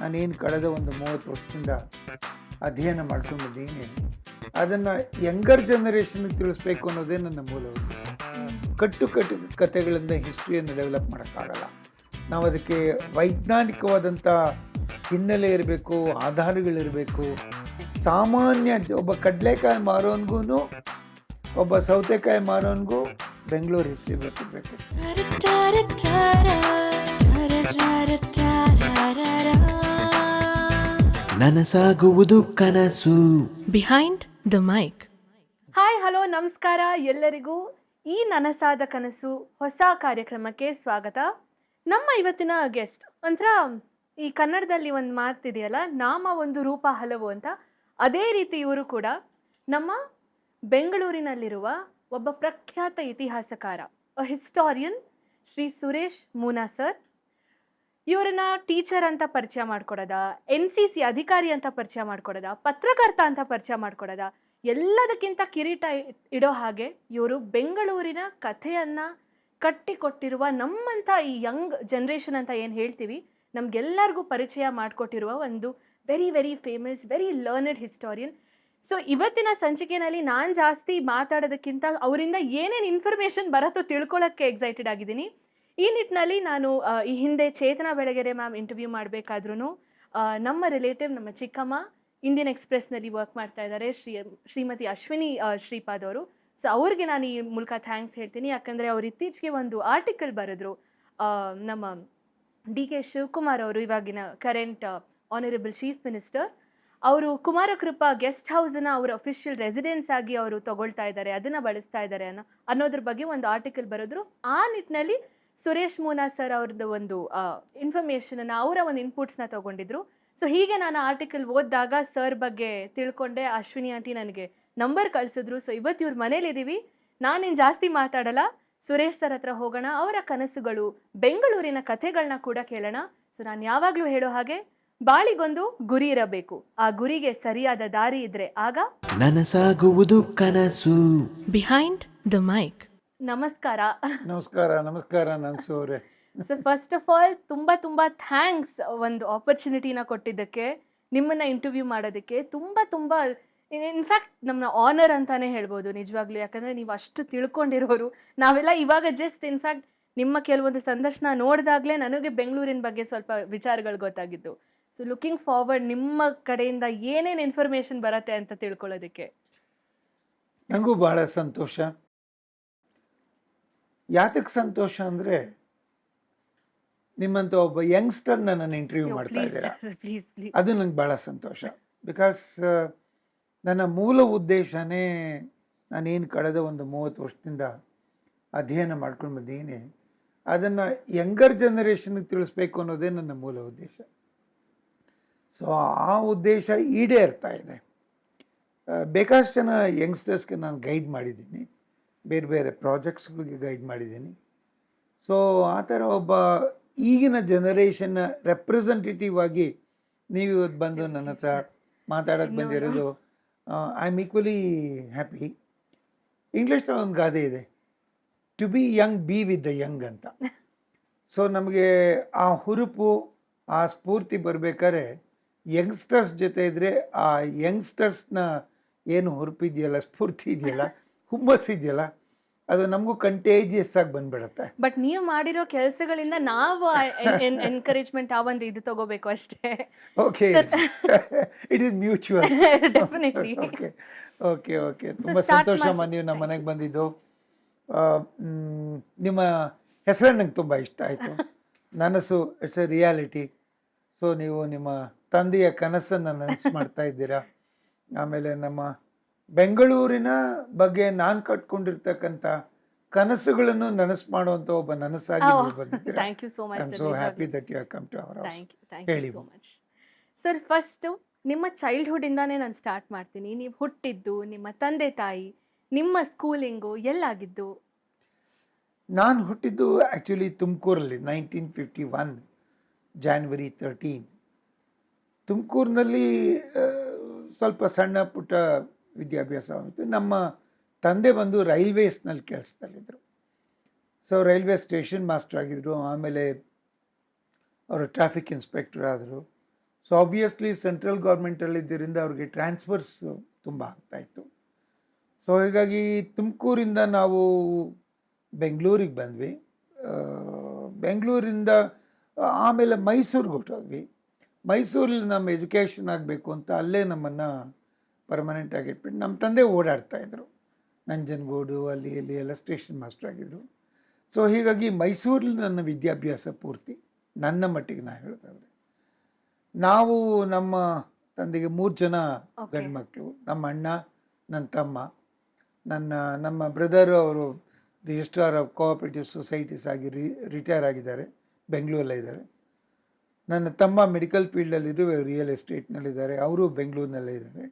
ನಾನೇನು ಕಳೆದ ಒಂದು 30 ವರ್ಷದಿಂದ ಅಧ್ಯಯನ ಮಾಡ್ಕೊಂಡು ಬಂದಿದ್ದೀನಿ. ಅದನ್ನು ಯಂಗರ್ ಜನರೇಷನ್ಗೆ ತಿಳಿಸ್ಬೇಕು ಅನ್ನೋದೇ ನನ್ನ ಮೂಲ ಉದ್ದೇಶ. ಕಟ್ಟು ಕಥೆಗಳಿಂದ ಹಿಸ್ಟ್ರಿಯನ್ನು ಡೆವಲಪ್ ಮಾಡೋಕ್ಕಾಗಲ್ಲ. ನಾವು ಅದಕ್ಕೆ ವೈಜ್ಞಾನಿಕವಾದಂಥ ಹಿನ್ನೆಲೆ ಇರಬೇಕು, ಆಧಾರಗಳಿರಬೇಕು. ಸಾಮಾನ್ಯ ಒಬ್ಬ ಕಡಲೆಕಾಯಿ ಮಾರೋನ್ಗೂ ಒಬ್ಬ ಸೌತೆಕಾಯಿ ಮಾರೋನ್ಗೂ ಬೆಂಗಳೂರು ಹಿಸ್ಟ್ರಿ ಗೊತ್ತಿರಬೇಕು. ನನಸಾಗುವುದು ಕನಸು. Behind the mic. Hi, hello, ನಮಸ್ಕಾರ ಎಲ್ಲರಿಗೂ. ಈ ನನಸಾದ ಕನಸು ಹೊಸ ಕಾರ್ಯಕ್ರಮಕ್ಕೆ ಸ್ವಾಗತ. ನಮ್ಮ ಇವತ್ತಿನ ಗೆಸ್ಟ್ ಒಂಥರ ಈ ಕನ್ನಡದಲ್ಲಿ ಒಂದು ಮಾತಿದೆಯಲ್ಲ, ನಾಮ ಒಂದು ರೂಪ ಹಲವು ಅಂತ. ಅದೇ ರೀತಿ ಇವರು ಕೂಡ ನಮ್ಮ ಬೆಂಗಳೂರಿನಲ್ಲಿರುವ ಒಬ್ಬ ಪ್ರಖ್ಯಾತ ಇತಿಹಾಸಕಾರ, ಹಿಸ್ಟಾರಿಯನ್ ಶ್ರೀ ಸುರೇಶ್ ಮೂನಾ ಸರ್. ಇವರನ್ನ ಟೀಚರ್ ಅಂತ ಪರಿಚಯ ಮಾಡ್ಕೊಡೋದ, NCC ಅಧಿಕಾರಿ ಅಂತ ಪರಿಚಯ ಮಾಡ್ಕೊಡೋದ, ಪತ್ರಕರ್ತ ಅಂತ ಪರಿಚಯ ಮಾಡ್ಕೊಡೋದ, ಎಲ್ಲದಕ್ಕಿಂತ ಕಿರೀಟ ಇಡೋ ಹಾಗೆ ಇವರು ಬೆಂಗಳೂರಿನ ಕಥೆಯನ್ನು ಕಟ್ಟಿಕೊಟ್ಟಿರುವ ನಮ್ಮಂಥ ಈ ಯಂಗ್ ಜನ್ರೇಷನ್ ಅಂತ ಏನು ಹೇಳ್ತೀವಿ, ನಮಗೆಲ್ಲರಿಗೂ ಪರಿಚಯ ಮಾಡಿಕೊಟ್ಟಿರುವ ಒಂದು very very famous, very learned historian. So ಇವತ್ತಿನ ಸಂಚಿಕೆಯಲ್ಲಿ ನಾನು ಜಾಸ್ತಿ ಮಾತಾಡೋದಕ್ಕಿಂತ ಅವರಿಂದ ಏನೇನು ಇನ್ಫಾರ್ಮೇಷನ್ ಬರುತ್ತೋ ತಿಳ್ಕೊಳ್ಳೋಕ್ಕೆ ಎಕ್ಸೈಟೆಡ್ ಆಗಿದ್ದೀನಿ. ಈ ನಿಟ್ಟಿನಲ್ಲಿ ನಾನು ಈ ಹಿಂದೆ ಚೇತನಾ ಬೆಳಗೆರೆ ಮ್ಯಾಮ್ ಇಂಟರ್ವ್ಯೂ ಮಾಡಬೇಕಾದ್ರೂ ನಮ್ಮ ರಿಲೇಟಿವ್, ನಮ್ಮ ಚಿಕ್ಕಮ್ಮ ಇಂಡಿಯನ್ ಎಕ್ಸ್ಪ್ರೆಸ್ನಲ್ಲಿ ವರ್ಕ್ ಮಾಡ್ತಾ ಇದ್ದಾರೆ, ಶ್ರೀಮತಿ ಅಶ್ವಿನಿ ಶ್ರೀಪಾದ್ ಅವರು. ಸೊ ಅವ್ರಿಗೆ ನಾನು ಈ ಮೂಲಕ ಥ್ಯಾಂಕ್ಸ್ ಹೇಳ್ತೀನಿ. ಯಾಕಂದರೆ ಅವ್ರು ಇತ್ತೀಚೆಗೆ ಒಂದು ಆರ್ಟಿಕಲ್ ಬರೆದ್ರು. ನಮ್ಮ DK ಶಿವಕುಮಾರ್ ಅವರು, ಇವಾಗಿನ ಕರೆಂಟ್ ಆನರೇಬಲ್ ಚೀಫ್ ಮಿನಿಸ್ಟರ್, ಅವರು ಕುಮಾರಕೃಪಾ ಗೆಸ್ಟ್ ಹೌಸನ್ನು ಅವರ ಅಫಿಷಿಯಲ್ ರೆಸಿಡೆನ್ಸ್ ಆಗಿ ಅವರು ತಗೊಳ್ತಾ ಇದ್ದಾರೆ, ಅದನ್ನು ಬಳಸ್ತಾ ಇದ್ದಾರೆ ಅನ್ನೋದ್ರ ಬಗ್ಗೆ ಒಂದು ಆರ್ಟಿಕಲ್ ಬರೆದ್ರು. ಆ ನಿಟ್ಟಿನಲ್ಲಿ ಸುರೇಶ್ ಮೂನಾ ಸರ್ ಅವ್ರದ್ದು ಒಂದು ಇನ್ಫಾರ್ಮೇಷನನ್ನು, ಅವರ ಒಂದು ಇನ್ಪುಟ್ಸ್ನ ತೊಗೊಂಡಿದ್ರು. ಸೊ ಹೀಗೆ ನಾನು ಆರ್ಟಿಕಲ್ ಓದಿದಾಗ ಸರ್ ಬಗ್ಗೆ ತಿಳ್ಕೊಂಡೆ. ಅಶ್ವಿನಿ ಆಂಟಿ ನನಗೆ ನಂಬರ್ ಕಳಿಸಿದ್ರು. ಸೊ ಇವತ್ತು ಇವ್ರ ಮನೇಲಿದ್ದೀವಿ. ನಾನೇನು ಜಾಸ್ತಿ ಮಾತಾಡಲ್ಲ, ಸುರೇಶ್ ಸರ್ ಹತ್ರ ಹೋಗೋಣ, ಅವರ ಕನಸುಗಳು, ಬೆಂಗಳೂರಿನ ಕಥೆಗಳನ್ನ ಕೂಡ ಕೇಳೋಣ. ಸೊ ನಾನು ಯಾವಾಗಲೂ ಹೇಳೋ ಹಾಗೆ, ಬಾಳಿಗೊಂದು ಗುರಿ ಇರಬೇಕು, ಆ ಗುರಿಗೆ ಸರಿಯಾದ ದಾರಿ ಇದ್ರೆ ಆಗ ನನಸಾಗುವುದು ಕನಸು. Behind the mic. ನಮಸ್ಕಾರ. ನಮಸ್ಕಾರ ನನ್ಸು ಅವರೇ. ಸೊ ಫಸ್ಟ್ ಆಫ್ ಆಲ್ ತುಂಬ ಥ್ಯಾಂಕ್ಸ್ ಒಂದು ಆಪರ್ಚುನಿಟಿನ ಕೊಟ್ಟಿದ್ದಕ್ಕೆ, ನಿಮ್ಮನ್ನ ಇಂಟರ್ವ್ಯೂ ಮಾಡೋದಕ್ಕೆ. ತುಂಬ ಇನ್ಫ್ಯಾಕ್ಟ್ ನಮ್ಮನ್ನ ಆನರ್ ಅಂತಾನೆ ಹೇಳ್ಬೋದು ನಿಜವಾಗ್ಲೂ. ಯಾಕಂದರೆ ನೀವು ಅಷ್ಟು ತಿಳ್ಕೊಂಡಿರೋರು. ನಾವೆಲ್ಲ ಇವಾಗ ಜಸ್ಟ್ ಇನ್ಫ್ಯಾಕ್ಟ್ ನಿಮ್ಮ ಕೆಲವೊಂದು ಸಂದರ್ಶನ ನೋಡಿದಾಗಲೇ ನನಗೆ ಬೆಂಗಳೂರಿನ ಬಗ್ಗೆ ಸ್ವಲ್ಪ ವಿಚಾರಗಳು ಗೊತ್ತಾಗಿದ್ದು. ಸೊ ಲುಕಿಂಗ್ ಫಾರ್ವರ್ಡ್ ನಿಮ್ಮ ಕಡೆಯಿಂದ ಏನೇನು ಇನ್ಫಾರ್ಮೇಷನ್ ಬರುತ್ತೆ ಅಂತ ತಿಳ್ಕೊಳ್ಳೋದಕ್ಕೆ. ನನಗೂ ಭಾಳ ಸಂತೋಷ. ಯಾತಕ್ಕೆ ಸಂತೋಷ ಅಂದರೆ, ನಿಮ್ಮಂಥ ಒಬ್ಬ ಯಂಗ್ಸ್ಟರ್ನ ನಾನು ಇಂಟರ್ವ್ಯೂ ಮಾಡ್ತಾ ಇದ್ದೀರಾ, ಅದು ನಂಗೆ ಭಾಳ ಸಂತೋಷ. ಬಿಕಾಸ್ ನನ್ನ ಮೂಲ ಉದ್ದೇಶನೇ, ನಾನೇನು ಕಳೆದ ಒಂದು 30 ವರ್ಷದಿಂದ ಅಧ್ಯಯನ ಮಾಡ್ಕೊಂಡು ಬಂದಿದ್ದೀನಿ, ಅದನ್ನು ಯಂಗರ್ ಜನರೇಷನ್ಗೆ ತಿಳಿಸ್ಬೇಕು ಅನ್ನೋದೇ ನನ್ನ ಮೂಲ ಉದ್ದೇಶ. ಸೊ ಆ ಉದ್ದೇಶ ಈಡೇರ್ತಾ ಇದೆ. ಬೇಕಾದಷ್ಟು ಜನ ಯಂಗ್ಸ್ಟರ್ಸ್ಗೆ ನಾನು ಗೈಡ್ ಮಾಡಿದ್ದೀನಿ, ಬೇರೆ ಬೇರೆ ಪ್ರಾಜೆಕ್ಟ್ಸ್ಗಳಿಗೆ ಗೈಡ್ ಮಾಡಿದ್ದೀನಿ. ಸೊ ಆ ಥರ ಒಬ್ಬ ಈಗಿನ ಜನರೇಷನ್ನ ರೆಪ್ರೆಸೆಂಟೇಟಿವ್ ಆಗಿ ನೀವು ಇವತ್ತು ಬಂದು ನನ್ನ ಹತ್ರ ಮಾತಾಡೋಕ್ಕೆ ಬಂದಿರೋದು, ಐ ಆಮ್ ಈಕ್ವಲಿ ಹ್ಯಾಪಿ. ಇಂಗ್ಲೀಷ್ನಲ್ಲಿ ಒಂದು ಗಾದೆ ಇದೆ, to be young be with the young ಅಂತ. ಸೊ ನಮಗೆ ಆ ಹುರುಪು, ಆ ಸ್ಫೂರ್ತಿ ಬರಬೇಕಾದ್ರೆ ಯಂಗ್ಸ್ಟರ್ಸ್ ಜೊತೆ ಇದ್ದರೆ, ಆ ಯಂಗ್ಸ್ಟರ್ಸ್ನ ಏನು ಹುರುಪಿದೆಯಲ್ಲ, ಸ್ಫೂರ್ತಿ ಇದೆಯಲ್ಲ, ಹುಮ್ಮಸ್ಸಿದೆಯಲ್ಲ, ಅದು ನಮಗೂ ಕಂಟೇಜಿಯಸ್ ಆಗಿ ಬಂದ್ಬಿಡುತ್ತೆ. ಬಟ್ ನೀವು ಮಾಡಿರೋ ಕೆಲಸಗಳಿಂದ ನಾವು ಎನ್ಕರೇಜ್ಮೆಂಟ್ ಆ ಒಂದು ಇದು ತಗೋಬೇಕು ಅಷ್ಟೇ. Okay, it is mutual. Definitely. Okay okay okay ತುಂಬ ಸಂತೋಷಮ್ಮ ನೀವು ನಮ್ಮ ಮನೆಗೆ ಬಂದಿದ್ದು. ನಿಮ್ಮ ಹೆಸರು ನಂಗೆ ತುಂಬ ಇಷ್ಟ ಆಯಿತು. ನನಸು, ಇಟ್ಸ್ ಎ ರಿಯಾಲಿಟಿ. ಸೊ ನೀವು ನಿಮ್ಮ ತಂದೆಯ ಕನಸನ್ನು ನನಸು ಮಾಡ್ತಾ ಇದ್ದೀರಾ. ಆಮೇಲೆ ನಮ್ಮ ಬೆಂಗಳೂರಿನ ಬಗ್ಗೆ ನಾನು ಕಟ್ಕೊಂಡಿರ್ತಕ್ಕಂಥ ಕನಸುಗಳನ್ನು ನನಸು ಮಾಡುವಂಥ ಒಬ್ಬ ನನಸಾಗಿ ಬಂದಿದ್ದೀರಾ. Thank you so much. I am so happy that you have come to our house. Thank you so much sir. First ನಿಮ್ಮ ಚೈಲ್ಡ್ಹುಡ್ಡಿಂದಾನೇ ನಾನು ಸ್ಟಾರ್ಟ್ ಮಾಡ್ತೀನಿ. ನೀವು ಹುಟ್ಟಿದ್ದು, ನಿಮ್ಮ ತಂದೆ ತಾಯಿ, ನಿಮ್ಮ ಸ್ಕೂಲಿಂಗು ಎಲ್ಲಾಗಿದ್ದು? ನಾನು ಹುಟ್ಟಿದ್ದು ಆ್ಯಕ್ಚುಲಿ ತುಮಕೂರಲ್ಲಿ 1951 January 13. ತುಮಕೂರಿನಲ್ಲಿ ಸ್ವಲ್ಪ ಸಣ್ಣ ಪುಟ್ಟ ವಿದ್ಯಾಭ್ಯಾಸ ಆಯಿತು. ನಮ್ಮ ತಂದೆ ಬಂದು ರೈಲ್ವೇಸ್ನಲ್ಲಿ ಕೆಲಸದಲ್ಲಿದ್ದರು. ಸೊ ರೈಲ್ವೆ ಸ್ಟೇಷನ್ ಮಾಸ್ಟರ್ ಆಗಿದ್ದರು. ಆಮೇಲೆ ಅವರು ಟ್ರಾಫಿಕ್ ಇನ್ಸ್ಪೆಕ್ಟರ್ ಆದರು. ಸೊ ಆಬ್ವಿಯಸ್ಲಿ ಸೆಂಟ್ರಲ್ ಗೌರ್ಮೆಂಟಲ್ಲಿದ್ದರಿಂದ ಅವ್ರಿಗೆ ಟ್ರಾನ್ಸ್ಫರ್ಸ್ ತುಂಬ ಆಗ್ತಾಯಿತ್ತು. ಸೊ ಹೀಗಾಗಿ ತುಮಕೂರಿಂದ ನಾವು ಬೆಂಗಳೂರಿಗೆ ಬಂದ್ವಿ. ಬೆಂಗಳೂರಿಂದ ಆಮೇಲೆ ಮೈಸೂರಿಗೆ ಹೊರಟೋದ್ವಿ. ಮೈಸೂರಲ್ಲಿ ನಮ್ಮ ಎಜುಕೇಷನ್ ಆಗಬೇಕು ಅಂತ ಅಲ್ಲೇ ನಮ್ಮನ್ನು ಪರ್ಮನೆಂಟಾಗಿ ಇಟ್ಬಿಟ್ಟು ನಮ್ಮ ತಂದೆ ಓಡಾಡ್ತಾಯಿದ್ರು. ನಂಜನಗೂಡು ಅಲ್ಲಿ ಇಲ್ಲಿ ಎಲ್ಲ ಸ್ಟೇಷನ್ ಮಾಸ್ಟರ್ ಆಗಿದ್ದರು. ಸೊ ಹೀಗಾಗಿ ಮೈಸೂರಲ್ಲಿ ನನ್ನ ವಿದ್ಯಾಭ್ಯಾಸ ಪೂರ್ತಿ, ನನ್ನ ಮಟ್ಟಿಗೆ ನಾನು ಹೇಳೋದಾದರೆ. ನಾವು ನಮ್ಮ ತಂದೆಗೆ 3 ಜನ ಗಂಡು ಮಕ್ಕಳು, ನಮ್ಮ ಅಣ್ಣ, ನನ್ನ ತಮ್ಮ, ನಮ್ಮ ಬ್ರದರ್. ಅವರು ರಿಜಿಸ್ಟ್ರಾರ್ ಆಫ್ ಕೋಆಪರೇಟಿವ್ ಸೊಸೈಟೀಸ್ ಆಗಿ ರಿಟೈರ್ ಆಗಿದ್ದಾರೆ, ಬೆಂಗಳೂರಲ್ಲೇ ಇದ್ದಾರೆ. ನನ್ನ ತಮ್ಮ ಮೆಡಿಕಲ್ ಫೀಲ್ಡಲ್ಲಿದ್ದು ರಿಯಲ್ ಎಸ್ಟೇಟ್ನಲ್ಲಿದ್ದಾರೆ, ಅವರು ಬೆಂಗಳೂರಿನಲ್ಲೇ ಇದ್ದಾರೆ.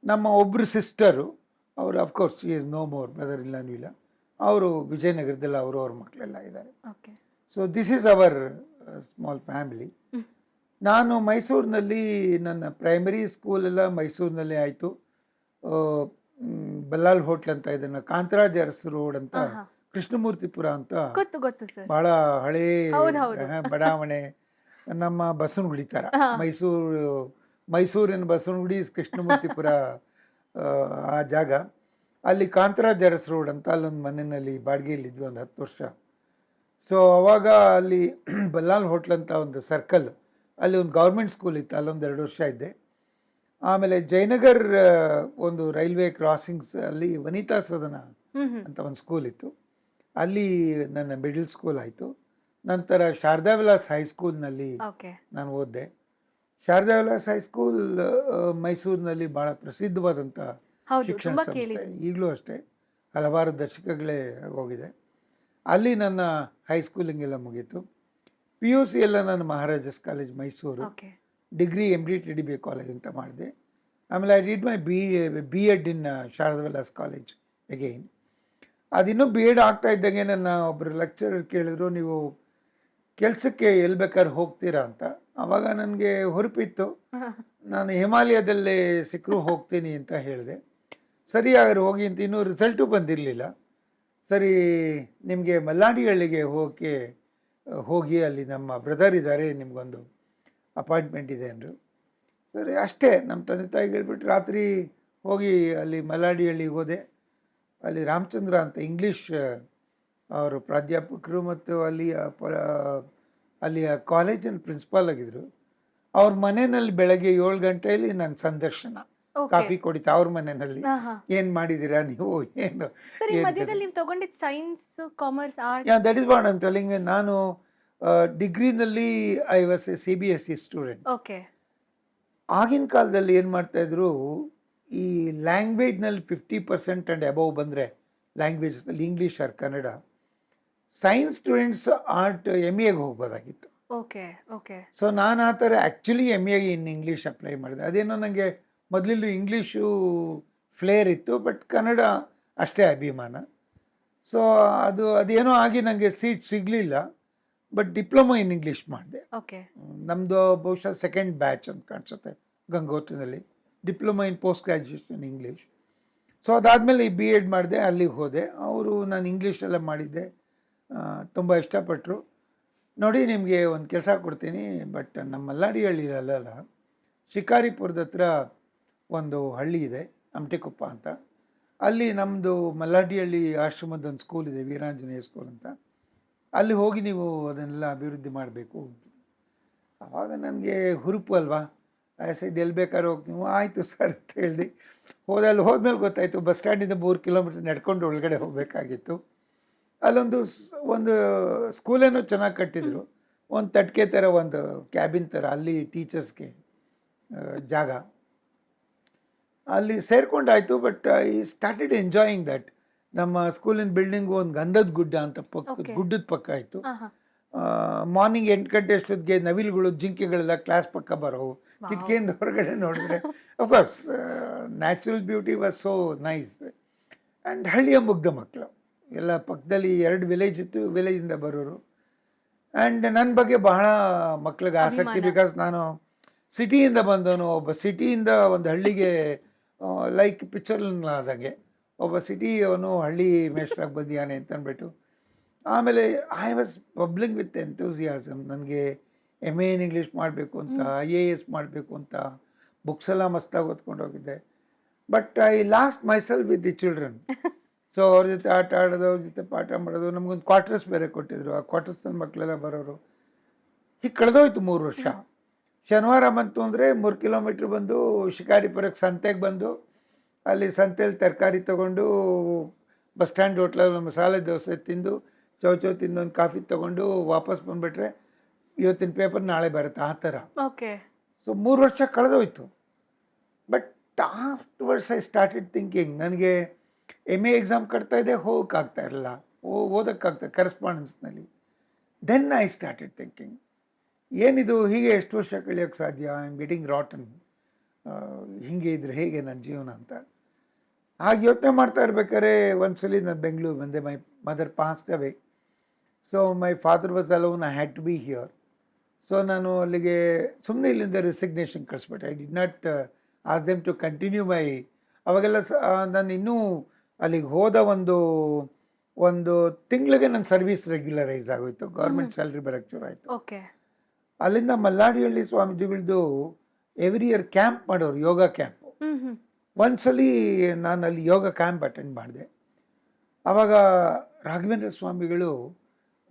ನಮ್ಮ ಒಬ್ಬರು ಸಿಸ್ಟರು, ಅವರು of course she is no more, brother ಇಲ್ಲನೂ ಇಲ್ಲ, ಅವರು ವಿಜಯನಗರದಲ್ಲಿ ಅವ್ರ ಮಕ್ಕಳೆಲ್ಲ ಇದ್ದಾರೆ. So this is our small family. ನಾನು ಮೈಸೂರಿನಲ್ಲಿ ನನ್ನ ಪ್ರೈಮರಿ ಸ್ಕೂಲೆಲ್ಲ ಮೈಸೂರಿನಲ್ಲೇ ಆಯಿತು. ಬಲ್ಲಾಳ್ ಹೋಟ್ಲ್ ಅಂತ ಇದನ್ನು ಕಾಂತರಾಜ್ ಅರಸ್ ರೋಡ್ ಅಂತ, ಕೃಷ್ಣಮೂರ್ತಿಪುರ ಅಂತ ಬಹಳ ಹಳೇ ಬಡಾವಣೆ, ನಮ್ಮ ಬಸವನಗುಡಿ ಥರ ಮೈಸೂರಿನ ಬಸವನಗುಡಿ ಕೃಷ್ಣಮೂರ್ತಿಪುರ ಆ ಜಾಗ. ಅಲ್ಲಿ ಕಾಂತರಾಜ್ ಅರಸ್ ರೋಡ್ ಅಂತ ಅಲ್ಲೊಂದು ಮನೆಯಲ್ಲಿ ಬಾಡಿಗೆಯಲ್ಲಿದ್ವಿ ಒಂದು 10 ವರ್ಷ. ಸೊ ಅವಾಗ ಅಲ್ಲಿ ಬಲ್ಲಾಳ್ ಹೋಟ್ಲ್ ಅಂತ ಒಂದು ಸರ್ಕಲ್, ಅಲ್ಲಿ ಒಂದು ಗೌರ್ಮೆಂಟ್ ಸ್ಕೂಲ್ ಇತ್ತು, ಅಲ್ಲೊಂದು 2 ವರ್ಷ ಇದ್ದೆ. ಆಮೇಲೆ ಜಯನಗರ್ ಒಂದು ರೈಲ್ವೆ ಕ್ರಾಸಿಂಗ್ಸ್ ಅಲ್ಲಿ ವನಿತಾ ಸದನ ಅಂತ ಒಂದು ಸ್ಕೂಲ್ ಇತ್ತು, ಅಲ್ಲಿ ನನ್ನ ಮಿಡಲ್ ಸ್ಕೂಲ್ ಆಯಿತು. ನಂತರ ಶಾರದಾ ವಿಲಾಸ್ ಹೈಸ್ಕೂಲ್ನಲ್ಲಿ ನಾನು ಓದಿದೆ. ಶಾರದಾ ವಿಲಾಸ್ ಹೈಸ್ಕೂಲ್ ಮೈಸೂರಿನಲ್ಲಿ ಭಾಳ ಪ್ರಸಿದ್ಧವಾದಂಥ ಶಿಕ್ಷಣ ಸಂಸ್ಥೆ, ಈಗಲೂ ಅಷ್ಟೇ ಹಲವಾರು ದಶಕಗಳೇ ಹೋಗಿದೆ. ಅಲ್ಲಿ ನನ್ನ ಹೈಸ್ಕೂಲಿಂಗೆಲ್ಲ ಮುಗೀತು. PUC ಎಲ್ಲ ನಾನು Maharajas college Mysuru, degree MD TDB college ಅಂತ ಮಾಡಿದೆ. ಆಮೇಲೆ I did my B.Ed in Sharada Vilas college again. ಅದಿನ್ನೂ B.Ed ಆಗ್ತಾ ಇದ್ದಂಗೆ ನನ್ನ ಒಬ್ಬರು ಲೆಕ್ಚರರ್ ಕೇಳಿದ್ರು, ನೀವು ಕೆಲಸಕ್ಕೆ ಎಲ್ಲಿ ಬೇಕಾದ್ರೆ ಹೋಗ್ತೀರಾ ಅಂತ. ಆವಾಗ ನನಗೆ ಹುರುಪಿತ್ತು, ನಾನು ಹಿಮಾಲಯದಲ್ಲೇ ಸಿಕ್ಕರೂ ಹೋಗ್ತೀನಿ ಅಂತ ಹೇಳಿದೆ. ಸರಿ ಹಾಗಾದ್ರೆ ಹೋಗಿ ಅಂತ. ಇನ್ನೂ ರಿಸಲ್ಟು ಬಂದಿರಲಿಲ್ಲ. ಸರಿ ನಿಮಗೆ ಮಲ್ಲಾಡಿಹಳ್ಳಿಗೆ ಹೋಗಿ ಅಲ್ಲಿ ನಮ್ಮ ಬ್ರದರ್ ಇದ್ದಾರೆ, ನಿಮಗೊಂದು ಅಪಾಯಿಂಟ್ಮೆಂಟ್ ಇದೆ ಅಂದರು. ಸರಿ ಅಷ್ಟೇ, ನಮ್ಮ ತಂದೆ ತಾಯಿಗೆ ಹೇಳ್ಬಿಟ್ಟು ರಾತ್ರಿ ಹೋಗಿ ಅಲ್ಲಿ ಮಲ್ಲಾಡಿಹಳ್ಳಿಗೆ ಹೋದೆ. ಅಲ್ಲಿ ರಾಮಚಂದ್ರ ಅಂತ ಇಂಗ್ಲೀಷ್ ಅವರು ಪ್ರಾಧ್ಯಾಪಕರು ಮತ್ತು ಅಲ್ಲಿಯ ಕಾಲೇಜಿನ ಪ್ರಿನ್ಸಿಪಾಲ್ ಆಗಿದ್ದರು. ಅವ್ರ ಮನೆಯಲ್ಲಿ ಬೆಳಗ್ಗೆ 7 ಗಂಟೆಯಲ್ಲಿ ನನ್ನ ಸಂದರ್ಶನ, ಕಾಫಿ ಕುಡಿತಾ ಅವ್ರ ಮನೆಯಲ್ಲಿ. ಏನ್ ಮಾಡಿದೀರಾ ನೀವು, ಏನು that is what I am telling. ನಾನು ಡಿಗ್ರಿನಲ್ಲಿ I was a CBSE student. ಆಗಿನ ಕಾಲದಲ್ಲಿ ಏನು ಮಾಡ್ತಾ ಇದ್ರು, ಈ ಲ್ಯಾಂಗ್ವೇಜ್ನಲ್ಲಿ 50% ಆ್ಯಂಡ್ ಅಬೌವ್ ಬಂದರೆ ಲ್ಯಾಂಗ್ವೇಜಸ್ನಲ್ಲಿ English or Kannada, science students art MAಗೆ ಹೋಗ್ಬೋದಾಗಿತ್ತು. ಸೊ ನಾನು ಆ ಥರ ಆ್ಯಕ್ಚುಲಿ MAಗೆ ಇನ್ ಇಂಗ್ಲೀಷ್ ಅಪ್ಲೈ ಮಾಡಿದೆ. ಅದೇನೋ ನನಗೆ ಮೊದಲಿಂದ ಇಂಗ್ಲೀಷು ಫ್ಲೇರ್ ಇತ್ತು, ಬಟ್ ಕನ್ನಡ ಅಷ್ಟೇ ಅಭಿಮಾನ. ಸೊ ಅದೇನೋ ಆಗಿ ನನಗೆ ಸೀಟ್ ಸಿಗಲಿಲ್ಲ, ಬಟ್ ಡಿಪ್ಲೊಮಾ ಇನ್ ಇಂಗ್ಲೀಷ್ ಮಾಡಿದೆ. ನಮ್ಮದು ಬಹುಶಃ 2nd ಬ್ಯಾಚ್ ಅಂತ ಕಾಣಿಸುತ್ತೆ ಗಂಗೋತ್ರಿನಲ್ಲಿ, diploma in post graduation English. So ಅದಾದಮೇಲೆ ಈ B.Ed ಮಾಡಿದೆ, ಅಲ್ಲಿಗೆ ಹೋದೆ. ಅವರು ನಾನು ಇಂಗ್ಲೀಷೆಲ್ಲ ಮಾಡಿದ್ದೆ, ತುಂಬ ಇಷ್ಟಪಟ್ಟರು. ನೋಡಿ ನಿಮಗೆ ಒಂದು ಕೆಲಸ ಕೊಡ್ತೀನಿ, ಬಟ್ ನಮ್ಮ ಮಲ್ಲಾಡಿಹಳ್ಳಿಯಲ್ಲ, ಶಿಕಾರಿಪುರದ ಹತ್ರ ಒಂದು ಹಳ್ಳಿ ಇದೆ ಅಮಟೆಕೊಪ್ಪ ಅಂತ, ಅಲ್ಲಿ ನಮ್ಮದು ಮಲ್ಲಾಡಿಹಳ್ಳಿ ಆಶ್ರಮದ ಒಂದು ಸ್ಕೂಲ್ ಇದೆ, ವೀರಾಂಜನೇಯ ಸ್ಕೂಲ್ ಅಂತ, ಅಲ್ಲಿ ಹೋಗಿ ನೀವು ಅದನ್ನೆಲ್ಲ ಅಭಿವೃದ್ಧಿ ಮಾಡಬೇಕು. ಆವಾಗ ನನಗೆ ಹುರುಪು ಅಲ್ವಾ, ಸೈಡ್ ಎಲ್ಲಿ ಬೇಕಾದ್ರೂ ಹೋಗ್ತೀವಿ. ಆಯಿತು ಸರ್ ಅಂತ ಹೇಳಿ ಅಲ್ಲಿ ಹೋದ್ಮೇಲೆ ಗೊತ್ತಾಯಿತು, ಬಸ್ ಸ್ಟ್ಯಾಂಡಿಂದ 3 ಕಿಲೋಮೀಟರ್ ನಡ್ಕೊಂಡು ಒಳಗಡೆ ಹೋಗಬೇಕಾಗಿತ್ತು. ಅಲ್ಲೊಂದು ಸ್ಕೂಲೇನೋ ಚೆನ್ನಾಗಿ ಕಟ್ಟಿದ್ರು, ಒಂದು ತಟ್ಕೆ ಥರ, ಒಂದು ಕ್ಯಾಬಿನ್ ಥರ, ಅಲ್ಲಿ ಟೀಚರ್ಸ್ಗೆ ಜಾಗ. ಅಲ್ಲಿ ಸೇರ್ಕೊಂಡಾಯಿತು. But I started enjoying that. ನಮ್ಮ ಸ್ಕೂಲಿನ ಬಿಲ್ಡಿಂಗು ಒಂದು ಗಂಧದ ಗುಡ್ಡ ಅಂತ ಗುಡ್ಡದ ಪಕ್ಕ ಆಯಿತು. ಮಾರ್ನಿಂಗ್ 8 ಗಂಟೆ ಅಷ್ಟೊತ್ತಿಗೆ ನವಿಲುಗಳು, ಜಿಂಕೆಗಳೆಲ್ಲ ಕ್ಲಾಸ್ ಪಕ್ಕ ಬರೋವು, ಕಿಟಕಿಯಿಂದ ಹೊರಗಡೆ ನೋಡಿದ್ರೆ. Of course natural beauty was so nice. And ಹಳ್ಳಿಯ ಮುಗ್ಧ ಮಕ್ಕಳು ಎಲ್ಲ, ಪಕ್ಕದಲ್ಲಿ 2 ವಿಲೇಜ್ ಇತ್ತು, ವಿಲೇಜಿಂದ ಬರೋರು. ಆ್ಯಂಡ್ ನನ್ನ ಬಗ್ಗೆ ಬಹಳ ಮಕ್ಳಿಗೆ ಆಸಕ್ತಿ, ಬಿಕಾಸ್ ನಾನು ಸಿಟಿಯಿಂದ ಬಂದವನು. ಒಬ್ಬ ಸಿಟಿಯಿಂದ ಒಂದು ಹಳ್ಳಿಗೆ, ಲೈಕ್ ಪಿಕ್ಚರ್ನಾದಂಗೆ ಒಬ್ಬ ಸಿಟಿ ಅವನು ಹಳ್ಳಿ ಮೇಷ್ಟ್ರಾಗಿ ಬಂದಿಯಾನೆ ಅಂತ ಅಂದ್ಬಿಟ್ಟು. ಆಮೇಲೆ I was bubbling with enthusiasm. ನನಗೆ ಎಮ್ ಎ ಇನ್ ಇಂಗ್ಲೀಷ್ ಮಾಡಬೇಕು ಅಂತ, IAS ಮಾಡಬೇಕು ಅಂತ ಬುಕ್ಸ್ ಎಲ್ಲ ಮಸ್ತಾಗಿ ಓದ್ಕೊಂಡು ಹೋಗಿದ್ದೆ. But I lost my self with the children. So ಅವ್ರ ಜೊತೆ ಆಟ ಆಡೋದು, ಅವ್ರ ಜೊತೆ ಪಾಠ ಮಾಡೋದು. ನಮಗೊಂದು ಕ್ವಾರ್ಟರ್ಸ್ ಬೇರೆ ಕೊಟ್ಟಿದ್ರು. ಆ ಕ್ವಾರ್ಟರ್ಸ್ ನನ್ನ ಮಕ್ಕಳೆಲ್ಲ ಬರೋರು. ಹೀಗೆ ಕಳೆದೋಯ್ತು 3 ವರ್ಷ. ಶನಿವಾರ ಬಂತು ಅಂದರೆ 3 ಕಿಲೋಮೀಟ್ರ್ ಬಂದು ಶಿಕಾರಿಪುರಕ್ಕೆ ಸಂತೆಗೆ ಬಂದು ಅಲ್ಲಿ ಸಂತೆಯಲ್ಲಿ ತರಕಾರಿ ತೊಗೊಂಡು ಬಸ್ ಸ್ಟ್ಯಾಂಡ್ ಹೋಟ್ಲಲ್ಲಿ ಮಸಾಲೆ ದೋಸೆ ತಿಂದು ಚೌಚೌ ತಿಂದು ಒಂದು ಕಾಫಿ ತೊಗೊಂಡು ವಾಪಸ್ ಬಂದುಬಿಟ್ರೆ ಇವತ್ತಿನ ಪೇಪರ್ ನಾಳೆ ಬರುತ್ತೆ, ಆ ಥರ. ಓಕೆ. ಸೊ 3 ವರ್ಷ ಕಳೆದೋಯ್ತು. But afterwards I started thinking, ನನಗೆ MA ಎಕ್ಸಾಮ್ ಕಟ್ತಾ ಇದೆ, ಹೋಗೋಕ್ಕಾಗ್ತಾ ಇರಲಿಲ್ಲ, ಓದೋಕ್ಕಾಗ್ತಾ ಕರೆಸ್ಪಾಂಡೆನ್ಸ್ನಲ್ಲಿ. ದೆನ್ ಐ ಸ್ಟಾರ್ಟೆಡ್ ಥಿಂಕಿಂಗ್, ಏನಿದು ಹೀಗೆ ಎಷ್ಟು ವರ್ಷ ಕಳಿಯೋಕ್ಕೆ ಸಾಧ್ಯ, ಐ ಆಮ್ ಗೆಟಿಂಗ್ ರಾಟನ್, ಹೀಗೆ ಇದ್ರೆ ಹೇಗೆ ನನ್ನ ಜೀವನ ಅಂತ. ಹಾಗೆ ಯೋಚನೆ ಮಾಡ್ತಾ ಇರ್ಬೇಕಾದ್ರೆ ಒಂದ್ಸಲಿ ನಾನು ಬೆಂಗಳೂರು ಬಂದೆ. My mother passed away. So my father was alone, I had to be here. So ನಾನು ಅಲ್ಲಿಗೆ ಸುಮ್ಮನೆ ಇಲ್ಲಿಂದ ರೆಸಿಗ್ನೇಷನ್ ಕಳಿಸ್ಬಿಟ್ಟೆ. I did not ask them to continue my. ಅವಾಗೆಲ್ಲ ನಾನು ಇನ್ನೂ ಅಲ್ಲಿಗೆ ಹೋದ ಒಂದು ತಿಂಗಳಿಗೆ ನನ್ನ ಸರ್ವಿಸ್ ರೆಗ್ಯುಲರೈಸ್ ಆಗೋಯ್ತು. ಗೌರ್ಮೆಂಟ್ ಸ್ಯಾಲ್ರಿ ಬರೋಕ್ಕೆ ಶುರು ಆಯಿತು. ಓಕೆ. ಅಲ್ಲಿಂದ ಮಲ್ಲಾಡಿಹಳ್ಳಿ ಸ್ವಾಮೀಜಿಗಳದ್ದು ಎವ್ರಿ ಇಯರ್ ಕ್ಯಾಂಪ್ ಮಾಡೋರು, ಯೋಗ ಕ್ಯಾಂಪು. ಒಂದ್ಸಲಿ ನಾನು ಅಲ್ಲಿ ಯೋಗ ಕ್ಯಾಂಪ್ ಅಟೆಂಡ್ ಮಾಡಿದೆ. ಆವಾಗ ರಾಘವೇಂದ್ರ ಸ್ವಾಮಿಗಳು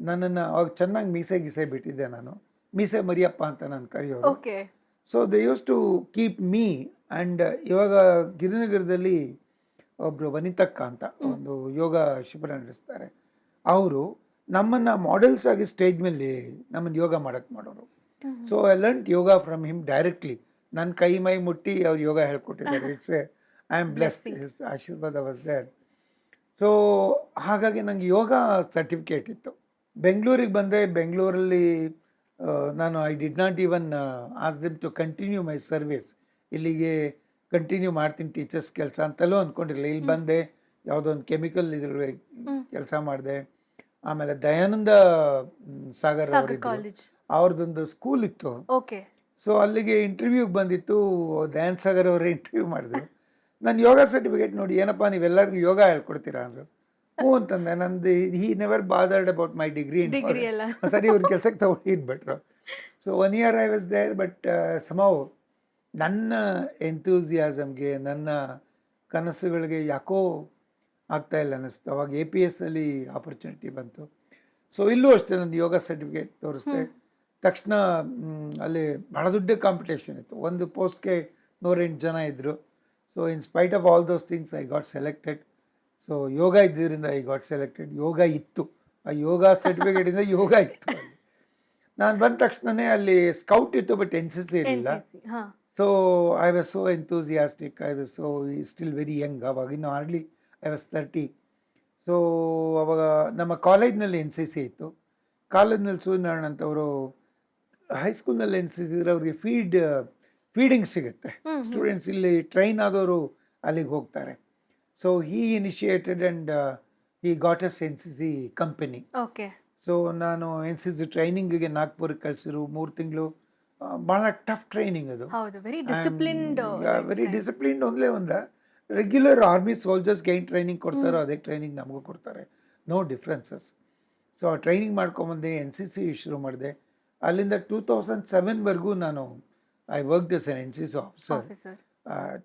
ನನ್ನನ್ನು, ಅವಾಗ ಚೆನ್ನಾಗಿ ಮೀಸೆ ಬಿಟ್ಟಿದ್ದೆ ನಾನು, ಮೀಸೆ ಮರಿಯಪ್ಪ ಅಂತ ನಾನು ಕರೆಯೋರು. Okay. So they use to keep me. And ಇವಾಗ ಗಿರಿನಗರದಲ್ಲಿ ಒಬ್ಬರು ವನಿತಕ್ಕ ಅಂತ ಒಂದು ಯೋಗ ಶಿಬಿರ ನಡೆಸ್ತಾರೆ. ಅವರು ನಮ್ಮನ್ನು ಮಾಡೆಲ್ಸ್ ಆಗಿ ಸ್ಟೇಜ್ ಮೇಲೆ ನಮ್ಮನ್ನು ಯೋಗ ಮಾಡೋಕ್ಕೆ ಮಾಡೋರು. So I learned yoga from him directly. ನನ್ನ ಕೈ ಮೈ ಮುಟ್ಟಿ ಅವ್ರು ಯೋಗ ಹೇಳ್ಕೊಟ್ಟಿದ್ದಾರೆ. It's I am blessed, his ಆಶೀರ್ವಾದ ವಾಸ್ ದೇರ್. ಸೊ ಹಾಗಾಗಿ ನನಗೆ ಯೋಗ ಸರ್ಟಿಫಿಕೇಟ್ ಇತ್ತು. ಬೆಂಗಳೂರಿಗೆ ಬಂದೆ. ಬೆಂಗಳೂರಲ್ಲಿ ನಾನು I did not even ask them to continue my service. ಇಲ್ಲಿಗೆ ಕಂಟಿನ್ಯೂ ಮಾಡ್ತೀನಿ ಟೀಚರ್ಸ್ ಕೆಲಸ ಅಂತೆಲ್ಲೂ ಅಂದ್ಕೊಂಡಿರಲಿಲ್ಲ. ಇಲ್ಲಿ ಬಂದೆ, ಯಾವುದೋ ಒಂದು ಕೆಮಿಕಲ್ ಇದ್ರ ಕೆಲಸ ಮಾಡಿದೆ. ಆಮೇಲೆ ದಯಾನಂದ ಸಾಗರ್ ಅವರಿದ್ರು, ಅವ್ರದ್ದೊಂದು ಸ್ಕೂಲ್ ಇತ್ತು. ಓಕೆ. ಸೊ ಅಲ್ಲಿಗೆ ಇಂಟರ್ವ್ಯೂಗೆ ಬಂದಿತ್ತು. ದಯಾನಂದ ಸಾಗರ್ ಅವರೇ ಇಂಟರ್ವ್ಯೂ ಮಾಡಿದ್ರು. ನಾನು ಯೋಗ ಸರ್ಟಿಫಿಕೇಟ್ ನೋಡಿ, ಏನಪ್ಪ ನೀವೆಲ್ಲರಿಗೂ ಯೋಗ ಹೇಳ್ಕೊಡ್ತೀರಾ ಅಂದರು. ಹ್ಞೂ ಅಂತಂದೆ. ನಂದು he never bothered about my degree. ಸರಿ, ಇವ್ರ ಕೆಲಸಕ್ಕೆ ತಗೊಂಡು ಇದ್ಬಿಟ್ರು. So 1 year I was there. But ಸಮೌ ನನ್ನ ಎಂಥೂಸಿಯಾಸಮ್ಗೆ, ನನ್ನ ಕನಸುಗಳಿಗೆ ಯಾಕೋ ಆಗ್ತಾಯಿಲ್ಲ ಅನ್ನಿಸ್ತು. ಅವಾಗ APSನಲ್ಲಿ ಆಪರ್ಚುನಿಟಿ ಬಂತು. ಸೊ ಇಲ್ಲೂ ಅಷ್ಟೇ ನನ್ನ ಯೋಗ ಸರ್ಟಿಫಿಕೇಟ್ ತೋರಿಸ್ದೆ. ತಕ್ಷಣ ಅಲ್ಲಿ ಭಾಳ ದೊಡ್ಡ ಕಾಂಪಿಟೇಷನ್ ಇತ್ತು. ಒಂದು ಪೋಸ್ಟ್ಗೆ 108 ಜನ ಇದ್ದರು. So in spite of all those things I got selected. So yoga ಇದ್ದಿದ್ದರಿಂದ ಐ ಗಾಟ್ ಸೆಲೆಕ್ಟೆಡ್. ಯೋಗ ಇತ್ತು, ಆ ಯೋಗ ಸರ್ಟಿಫಿಕೇಟಿಂದ ಯೋಗ ಇತ್ತು ಅಲ್ಲಿ. ನಾನು ಬಂದ ತಕ್ಷಣವೇ ಅಲ್ಲಿ ಸ್ಕೌಟ್ ಇತ್ತು, ಬಟ್ NCC ಇರಲಿಲ್ಲ. So I was so enthusiastic. I was so still very Young. ಅವಾಗ ಇನ್ನು ಹಾರ್ಡ್ಲಿ ಐ ವಾಸ್ 30. ಸೊ ಅವಾಗ ನಮ್ಮ ಕಾಲೇಜ್ನಲ್ಲಿ NCC ಇತ್ತು. ಕಾಲೇಜ್ನಲ್ಲಿ ಸೂರ್ಯನಾರಾಯಣ ಅಂತವರು, ಹೈಸ್ಕೂಲ್ನಲ್ಲಿ NCC ಇದ್ರೆ ಅವ್ರಿಗೆ ಫೀಡಿಂಗ್ ಸಿಗುತ್ತೆ. ಸ್ಟೂಡೆಂಟ್ಸ್ ಇಲ್ಲಿ ಟ್ರೈನ್ ಆದವರು ಅಲ್ಲಿಗೆ ಹೋಗ್ತಾರೆ. So he initiated and he got as NCC company. Okay. So ನಾನು NCC ಟ್ರೈನಿಂಗಿಗೆ ನಾಗ್ಪುರಕ್ಕೆ ಕಳಿಸಿದ್ರು. 3 ತಿಂಗಳು ಭಾಳ ಟಫ್ ಟ್ರೈನಿಂಗ್ ಅದು. Very disciplined. ರೆಗ್ಯುಲರ್ ಆರ್ಮಿ ಸೋಲ್ಜರ್ಸ್ಗೆ ಏನು ಟ್ರೈನಿಂಗ್ ಕೊಡ್ತಾರೋ ಅದೇ ಟ್ರೈನಿಂಗ್ ನಮಗೂ ಕೊಡ್ತಾರೆ. No differences. ಸೊ ಆ ಟ್ರೈನಿಂಗ್ ಮಾಡ್ಕೊಂಬಂದೆ. NCC ಶುರು ಮಾಡಿದೆ. ಅಲ್ಲಿಂದ 2007ವರೆಗೂ ನಾನು I worked as an NCC officer.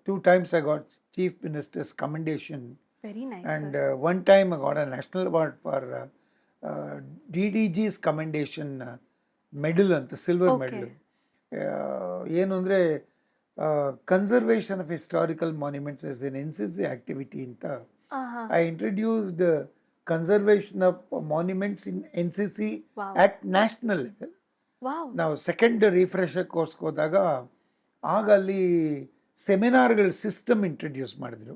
2 times I got Chief Minister's commendation. Very nice. And 1 time I got a national award for DDG's commendation medal ಅಂತ, ಸಿಲ್ವರ್ ಮೆಡಲ್. ಏನು ಅಂದರೆ conservation of historical monuments is an NCC activity ಅಂತ. I introduced conservation of monuments in NCC at national level. ನಾವು second refresher ಕೋರ್ಸ್ಗೆ ಹೋದಾಗ ಆಗ ಅಲ್ಲಿ ಸೆಮಿನಾರ್ಗಳ ಸಿಸ್ಟಮ್ ಇಂಟ್ರಡ್ಯೂಸ್ ಮಾಡಿದ್ರು.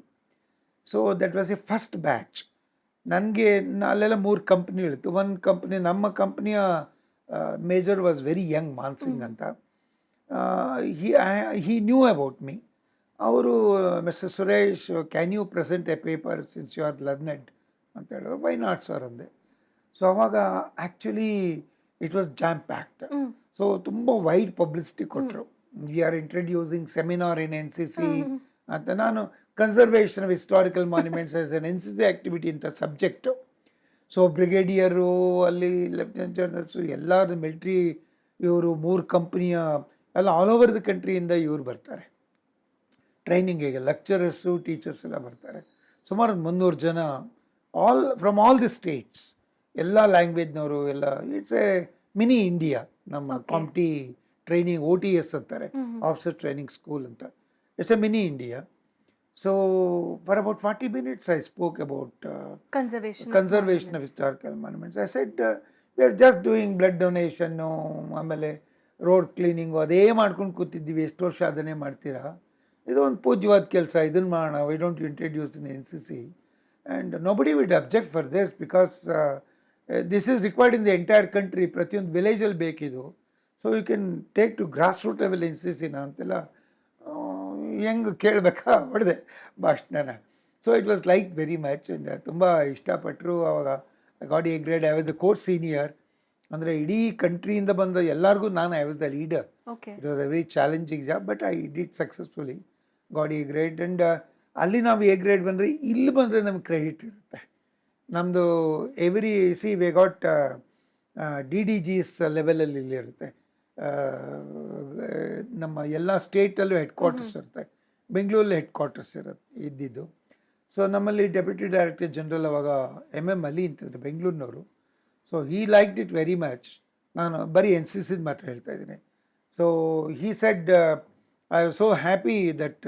So that was a first batch. ನನಗೆ ಅಲ್ಲೆಲ್ಲ 3 ಕಂಪ್ನಿಗಳಿತ್ತು. ಒಂದು ಕಂಪ್ನಿ, ನಮ್ಮ ಕಂಪ್ನಿಯ major was very young, Mansingh ಅಂತ. He knew about me. ಅವರು, mister Suresh, can you present a paper since you are learned ಅಂತ ಹೇಳಿದ್ರು. ವೈ ನಾಟ್ ಸರ್ ಅಂದೆ. ಸೊ ಅವಾಗ actually it was jam packed. So ತುಂಬ ವೈಡ್ ಪಬ್ಲಿಸಿಟಿ ಕೊಟ್ಟರು. We are introducing seminar in NCC ಅಂತ. ನಾನು conservation of historical monuments as N NCC activity ಅಂತ subject. So ಬ್ರಿಗೇಡಿಯರು, ಅಲ್ಲಿ ಲೆಫ್ಟಿನೆಂಟ್ ಜನರಲ್ಸು, ಎಲ್ಲರೂ ಮಿಲ್ಟ್ರಿ ಇವರು 3 ಕಂಪ್ನಿಯ ಎಲ್ಲ ಆಲ್ ಓವರ್ ದ ಕಂಟ್ರಿಯಿಂದ ಇವ್ರು ಬರ್ತಾರೆ ಟ್ರೈನಿಂಗಿಗೆ, ಲೆಕ್ಚರರ್ಸು ಟೀಚರ್ಸ್ ಎಲ್ಲ ಬರ್ತಾರೆ. ಸುಮಾರು 300 ಜನ, ಫ್ರಮ್ ಆಲ್ ದಿ ಸ್ಟೇಟ್ಸ್, ಎಲ್ಲ ಲ್ಯಾಂಗ್ವೇಜ್ನವರು ಎಲ್ಲ. It's A mini India. ನಮ್ಮ ಕಾಂಪ್ಟಿ ಟ್ರೈನಿಂಗ್ OTS ಅಂತಾರೆ, ಆಫೀಸರ್ ಟ್ರೈನಿಂಗ್ ಸ್ಕೂಲ್ ಅಂತ. It's A mini India. So for about 40 minutes I spoke about conservation of historical monuments. I said we are just doing blood donation, ಆಮೇಲೆ road cleaning ಅದೇ ಮಾಡ್ಕೊಂಡು ಕೂತಿದ್ದೀವಿ, ಎಷ್ಟು ವರ್ಷ ಅದನ್ನೇ ಮಾಡ್ತೀರಾ, ಇದು ಒಂದು ಪೂಜ್ಯವಾದ ಕೆಲಸ, ಇದನ್ನು ಮಾಡೋಣ, why don't you introduce in NCC and nobody would object for this because this is required in the entire country. ಪ್ರತಿಯೊಂದು ವಿಲೇಜಲ್ಲಿ ಬೇಕಿದು. So you can take to grass root level NCCನ ಅಂತೆಲ್ಲ ಹೆಂಗೆ ಕೇಳಬೇಕಾ ಹೊಡೆದೆ ಭಾಷಣನ. So it was like very much. ತುಂಬ ಇಷ್ಟಪಟ್ಟರು. ಅವಾಗ got A grade. I was the course senior. ಅಂದರೆ ಇಡೀ ಕಂಟ್ರಿಯಿಂದ ಬಂದ ಎಲ್ಲರಿಗೂ I was the leader. It was a very challenging job, but I did successfully. God A grade. And ಅಲ್ಲಿ ನಾವು A grade ಬಂದರೆ, ಇಲ್ಲಿ ಬಂದರೆ ನಮ್ಗೆ ಕ್ರೆಡಿಟ್ ಇರುತ್ತೆ. ನಮ್ಮದು ವಿ ಗಾಟ್ DDGs ಲೆವೆಲಲ್ಲಿ ಇಲ್ಲಿರುತ್ತೆ. ನಮ್ಮ ಎಲ್ಲ ಸ್ಟೇಟಲ್ಲೂ ಹೆಡ್ ಕ್ವಾರ್ಟರ್ಸ್ ಇರುತ್ತೆ. ಬೆಂಗಳೂರಲ್ಲಿ ಹೆಡ್ ಕ್ವಾರ್ಟರ್ಸ್ ಇದ್ದಿದ್ದು. ಸೊ ನಮ್ಮಲ್ಲಿ ಡೆಪ್ಯೂಟಿ ಡೈರೆಕ್ಟರ್ ಜನರಲ್ ಅವಾಗ MM ಅಲಿ ಅಂತಿದ್ರು, ಬೆಂಗಳೂರಿನವರು. So he liked it very much. ನಾನು ಬರೀ NCCದು ಮಾತ್ರ ಹೇಳ್ತಾ ಇದ್ದೀನಿ. So he said I was so happy that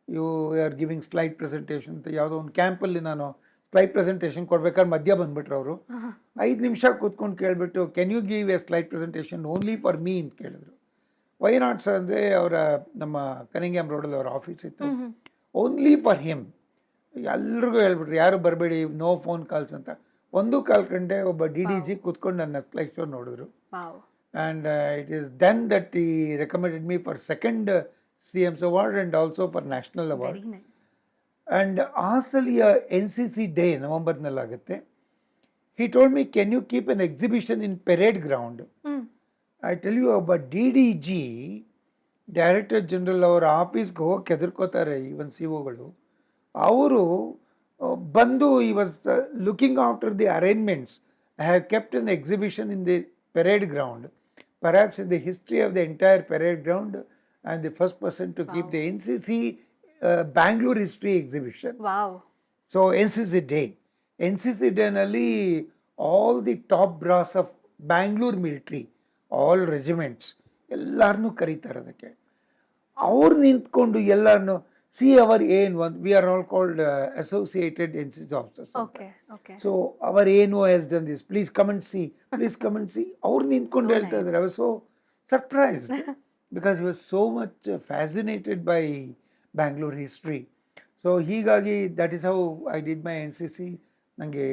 you are giving slide presentation ಅಂತ. ಯಾವುದೋ ಒಂದು ಕ್ಯಾಂಪಲ್ಲಿ ನಾನು ಸ್ಲೈಡ್ ಪ್ರೆಸೆಂಟೇಷನ್ ಕೊಡ್ಬೇಕಾದ್ರೆ ಮಧ್ಯ ಬಂದುಬಿಟ್ರು ಅವರು. 5 ನಿಮಿಷ ಕೂತ್ಕೊಂಡು ಕೇಳಿಬಿಟ್ಟು, can you give a slide presentation only for me ಅಂತ ಕೇಳಿದ್ರು. ವೈ ನಾಟ್ ಸರ್ ಅಂದರೆ, ಅವರ ನಮ್ಮ ಕನಿಂಗ್ಯಾಮ್ ರೋಡಲ್ಲಿ ಅವರ ಆಫೀಸ್ ಇತ್ತು. Only for him. ಎಲ್ರಿಗೂ ಹೇಳ್ಬಿಟ್ರು, ಯಾರು ಬರಬೇಡಿ, ನೋ ಫೋನ್ ಕಾಲ್ಸ್ ಅಂತ. 1 ಕಾಲ್ ಗಂಟೆ ಒಬ್ಬ DDG ಕೂತ್ಕೊಂಡು ನನ್ನ ಸ್ಲೈಡ್ ಶೋ ನೋಡಿದ್ರು. And it is then that he recommended me for 2nd CM's award and also for national award. And ಆ ಸಲಿಯ NCC ಡೇ ನವೆಂಬರ್ನಲ್ಲಾಗುತ್ತೆ. He told me, can you keep an exhibition in parade ground? I tell you, ಒಬ್ಬ DDG, director general ಅವರ ಆಫೀಸ್ಗೆ ಹೋಗಿ ಕೆದರ್ಕೋತಾರೆ even COಗಳು. ಅವರು ಬಂದು he was looking after the arrangements. I have kept an exhibition in the parade ground. Perhaps in the history of the entire parade ground, I am the first person to keep the NCC Bangalore history exhibition. Wow. So NCC Day. NCC Day ನಲ್ಲಿ all the top brass of Bangalore military, all regiments ಎಲ್ಲರನ್ನೂ ಕರೀತಾರೆ ಅದಕ್ಕೆ. ಅವ್ರು ನಿಂತ್ಕೊಂಡು ಎಲ್ಲರನ್ನು our AN1, we are all called associated NCC officers. So our ANO has done this, please come and see, please come and see. ಅವ್ರು ನಿಂತ್ಕೊಂಡು ಹೇಳ್ತಾ ಇದ್ದಾರೆ. I was so surprised because he was so much fascinated by Bangalore history. So ಹೀಗಾಗಿ that is how I did my NCC. ನನಗೆ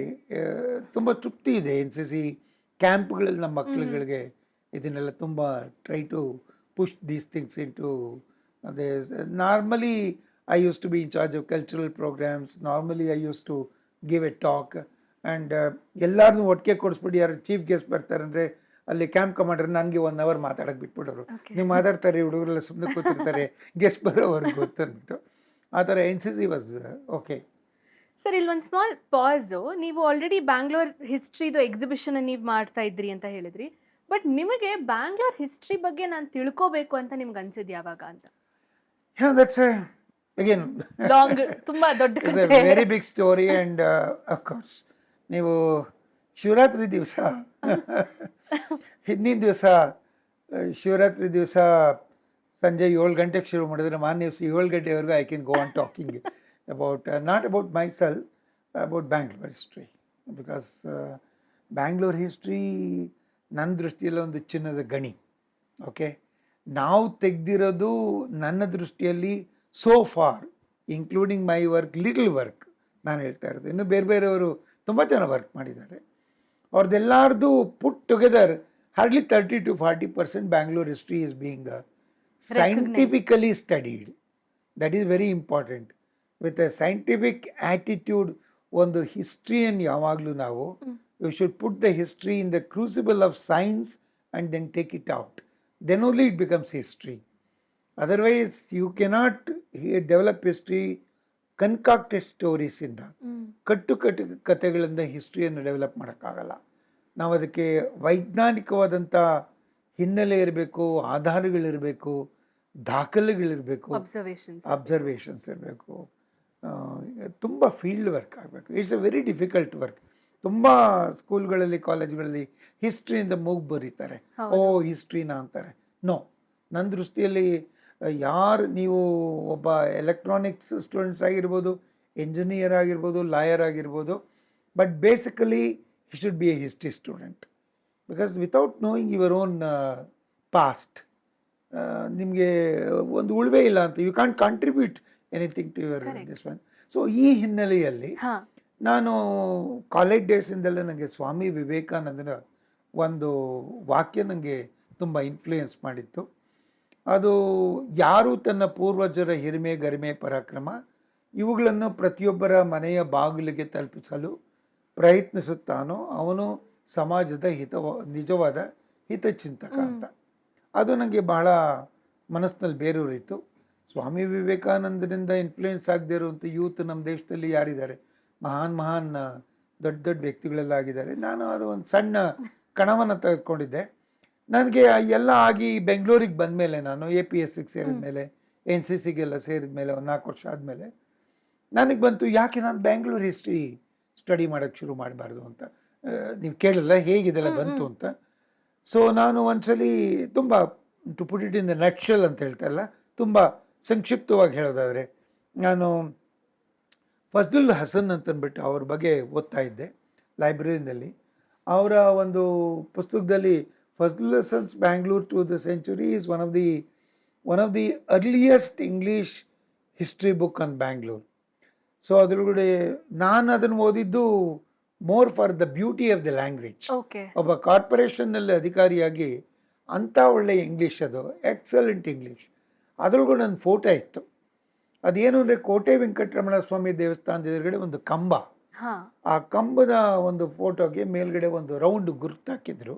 ತುಂಬ ತೃಪ್ತಿ ಇದೆ. NCC ಕ್ಯಾಂಪ್ಗಳಲ್ಲಿ ನಮ್ಮ ಮಕ್ಕಳುಗಳಿಗೆ ಇದನ್ನೆಲ್ಲ ತುಂಬ try to push these things into. ಅದೇ normally I use to be in charge of cultural programmes. Normally I use to give a talk and ಎಲ್ಲರನ್ನೂ ಒಟ್ಟಿಗೆ ಕೊಡಿಸ್ಬಿಟ್ಟು, ಯಾರು ಚೀಫ್ ಗೆಸ್ಟ್ ಬರ್ತಾರೆ ಅಂದರೆ ಅಲ್ಲಿ ಕ್ಯಾಂಪ್ ಕಮಾಂಡರ್ ನನಗೆ 1 hour ಮಾತಾಡೋಕ್ಕೆ ಬಿಟ್ಬಿಡೋರು. ನೀವು ಮಾತಾಡ್ತಾರೆ, ಹುಡುಗರೆಲ್ಲ ಸುಮ್ಮನೆ ಕೂತಿರ್ತಾರೆ, ಗೆಸ್ಟ್ ಬರೋವರೆಗೆ ಗೊತ್ತಂದ್ಬಿಟ್ಟು. ಆ ಥರ NCC ವಾಸ್ ಓಕೆ. ಸರ್, ಇಲ್ಲೊಂದು ಸ್ಮಾಲ್ ಪಾಸು. ನೀವು ಆಲ್ರೆಡಿ ಬ್ಯಾಂಗ್ಳೂರ್ ಹಿಸ್ಟ್ರಿದು ಎಕ್ಸಿಬಿಷನ್ ನೀವು ಮಾಡ್ತಾ ಇದ್ರಿ ಅಂತ ಹೇಳಿದ್ರಿ. ಬಟ್ ನಿಮಗೆ ಬ್ಯಾಂಗ್ಳೂರ್ ಹಿಸ್ಟ್ರಿ ಬಗ್ಗೆ ನಾನು ತಿಳ್ಕೋಬೇಕು ಅಂತ ನಿಮ್ಗೆ ಅನ್ಸಿದ್ದು ಯಾವಾಗ ಅಂತ? ದಟ್ಸ್ ಅಗೇನ್ ಲಾಂಗ್, ತುಂಬಾ ದೊಡ್ಡ ಕಥೆ, very big story. And of course ನೀವು ಶಿವರಾತ್ರಿ ದಿವಸ ಹಿಂದಿನ ದಿವಸ ಶಿವರಾತ್ರಿ ದಿವಸ ಸಂಜೆ 7 ಗಂಟೆಗೆ ಶುರು ಮಾಡಿದ್ರೆ ಮಾನ್ಯ ದಿವಸ 7 ಗಂಟೆವರೆಗೂ I can go on talking about not about myself, about Bangalore history, because Bangalore history ನನ್ನ ದೃಷ್ಟಿಯಲ್ಲಿ ಒಂದು ಚಿನ್ನದ ಗಣಿ. ಓಕೆ, ನಾವು ತೆಗೆದಿರೋದು ನನ್ನ ದೃಷ್ಟಿಯಲ್ಲಿ so for, including my work, little work ನಾನು ಹೇಳ್ತಾ ಇರೋದು. ಇನ್ನು ಬೇರೆ ಬೇರೆಯವರು ತುಂಬ ಚೆನ್ನಾಗಿ ವರ್ಕ್ ಮಾಡಿದ್ದಾರೆ. ಅವ್ರದ್ದೆಲ್ಲಾರ್ದು put together hardly 30 to 40% Bangalore history is being scientifically studied. That is very important. With a scientific attitude, ಒಂದು ಹಿಸ್ಟ್ರಿಯನ್ನು ಯಾವಾಗಲೂ ನಾವು you should put the history in the crucible of science and then take it out. Then only it becomes history. Otherwise you cannot develop history concocted ಸ್ಟೋರೀಸಿಂದ, ಕಟ್ಟು ಕಥೆಗಳಿಂದ ಹಿಸ್ಟ್ರಿಯನ್ನು develop ಮಾಡೋಕ್ಕಾಗಲ್ಲ. ನಾವು ಅದಕ್ಕೆ ವೈಜ್ಞಾನಿಕವಾದಂಥ ಹಿನ್ನೆಲೆ ಇರಬೇಕು, ಆಧಾರಗಳಿರಬೇಕು, ದಾಖಲೆಗಳಿರಬೇಕು, ಅಬ್ಸರ್ವೇಷನ್ಸ್ ಇರಬೇಕು. ತುಂಬ ಫೀಲ್ಡ್ ವರ್ಕ್ ಆಗಬೇಕು. It's a very difficult work. ತುಂಬ ಸ್ಕೂಲ್ಗಳಲ್ಲಿ, ಕಾಲೇಜ್ಗಳಲ್ಲಿ ಹಿಸ್ಟ್ರಿಯಿಂದ ಮೂಗು ಬರೀತಾರೆ, ಓ ಹಿಸ್ಟ್ರಿನಾ ಅಂತಾರೆ. ನೋ, ನನ್ನ ದೃಷ್ಟಿಯಲ್ಲಿ ಯಾರು ನೀವು ಒಬ್ಬ ಎಲೆಕ್ಟ್ರಾನಿಕ್ಸ್ ಸ್ಟೂಡೆಂಟ್ಸ್ ಆಗಿರ್ಬೋದು, ಎಂಜಿನಿಯರ್ ಆಗಿರ್ಬೋದು, ಲಾಯರ್ ಆಗಿರ್ಬೋದು, but basically he should be a history student. Because without knowing your own past ನಿಮಗೆ ಒಂದು ಉಳಿವೇ ಇಲ್ಲ ಅಂತ. You can contribute anything to your this one. So ಈ ಹಿನ್ನೆಲೆಯಲ್ಲಿ ನಾನು ಕಾಲೇಜ್ ಡೇಸಿಂದಲೇ ನನಗೆ ಸ್ವಾಮಿ ವಿವೇಕಾನಂದನ ಒಂದು ವಾಕ್ಯ ನನಗೆ ತುಂಬ ಇನ್ಫ್ಲೂಯೆನ್ಸ್ ಮಾಡಿತ್ತು. ಅದು ಯಾರು ತನ್ನ ಪೂರ್ವಜರ ಹಿರಿಮೆ, ಗರಿಮೆ, ಪರಾಕ್ರಮ ಇವುಗಳನ್ನು ಪ್ರತಿಯೊಬ್ಬರ ಮನೆಯ ಬಾಗಿಲಿಗೆ ತಲುಪಿಸಲು ಪ್ರಯತ್ನಿಸುತ್ತಾನೋ ಅವನು ಸಮಾಜದ ನಿಜವಾದ ಹಿತಚಿಂತಕ ಅಂತ. ಅದು ನನಗೆ ಬಹಳ ಮನಸ್ಸಿನಲ್ಲಿ ಬೇರೂರಿತ್ತು. ಸ್ವಾಮಿ ವಿವೇಕಾನಂದರಿಂದ ಇನ್ಫ್ಲೂಯೆನ್ಸ್ ಆಗದೇ ಇರುವಂಥ ಯೂತ್ ನಮ್ಮ ದೇಶದಲ್ಲಿ ಯಾರಿದ್ದಾರೆ? ಮಹಾನ್ ದೊಡ್ಡ ದೊಡ್ಡ ವ್ಯಕ್ತಿಗಳೆಲ್ಲ ಆಗಿದ್ದಾರೆ. ನಾನು ಅದು ಒಂದು ಸಣ್ಣ ಕಣವನ್ನು ತೆಗೆದುಕೊಂಡಿದ್ದೆ. ನನಗೆ ಎಲ್ಲ ಆಗಿ ಬೆಂಗಳೂರಿಗೆ ಬಂದಮೇಲೆ, ನಾನು APSCಗೆ ಸೇರಿದ ಮೇಲೆ, NCCಗೆಲ್ಲ ಸೇರಿದ ಮೇಲೆ, ಒಂದು 4 ವರ್ಷ ಆದಮೇಲೆ ನನಗೆ ಬಂತು, ಯಾಕೆ ನಾನು ಬ್ಯಾಂಗ್ಳೂರ್ ಹಿಸ್ಟ್ರಿ ಸ್ಟಡಿ ಮಾಡೋಕ್ಕೆ ಶುರು ಮಾಡಬಾರ್ದು ಅಂತ. ನೀವು ಕೇಳಲ್ಲ ಹೇಗಿದೆಲ್ಲ ಬಂತು ಅಂತ. ಸೊ ನಾನು ಒಂದ್ಸಲಿ ತುಂಬ to put it in the nutshell ಅಂತ ಹೇಳ್ತಾರಲ್ಲ, ತುಂಬ ಸಂಕ್ಷಿಪ್ತವಾಗಿ ಹೇಳೋದಾದರೆ, ನಾನು ಫಜ್ಲುಲ್ ಹಸನ್ ಅಂತಂದ್ಬಿಟ್ಟು ಅವ್ರ ಬಗ್ಗೆ ಓದ್ತಾ ಇದ್ದೆ ಲೈಬ್ರರಿನಲ್ಲಿ. ಅವರ ಒಂದು ಪುಸ್ತಕದಲ್ಲಿ Fazlul Hasan's Bangalore to the century is one of the earliest English history book on Bangalore. So ಅದರೊಳಗಡೆ ನಾನು ಅದನ್ನು ಓದಿದ್ದು more for the beauty of the language. ಒಬ್ಬ ಕಾರ್ಪೊರೇಷನ್ನಲ್ಲಿ ಅಧಿಕಾರಿಯಾಗಿ ಅಂಥ ಒಳ್ಳೆ ಇಂಗ್ಲೀಷ್, ಅದು ಎಕ್ಸಲೆಂಟ್ ಇಂಗ್ಲೀಷ್. ಅದರೊಳಗಡೆ ನನ್ನ ಫೋಟೋ ಇತ್ತು. ಅದೇನು ಅಂದರೆ, ಕೋಟೆ ವೆಂಕಟರಮಣ ಸ್ವಾಮಿ ದೇವಸ್ಥಾನದ ಎದುರುಗಡೆ ಒಂದು ಕಂಬ, ಆ ಕಂಬದ ಒಂದು ಫೋಟೋಗೆ ಮೇಲ್ಗಡೆ ಒಂದು ರೌಂಡ್ ಗುರುತು ಹಾಕಿದ್ರು.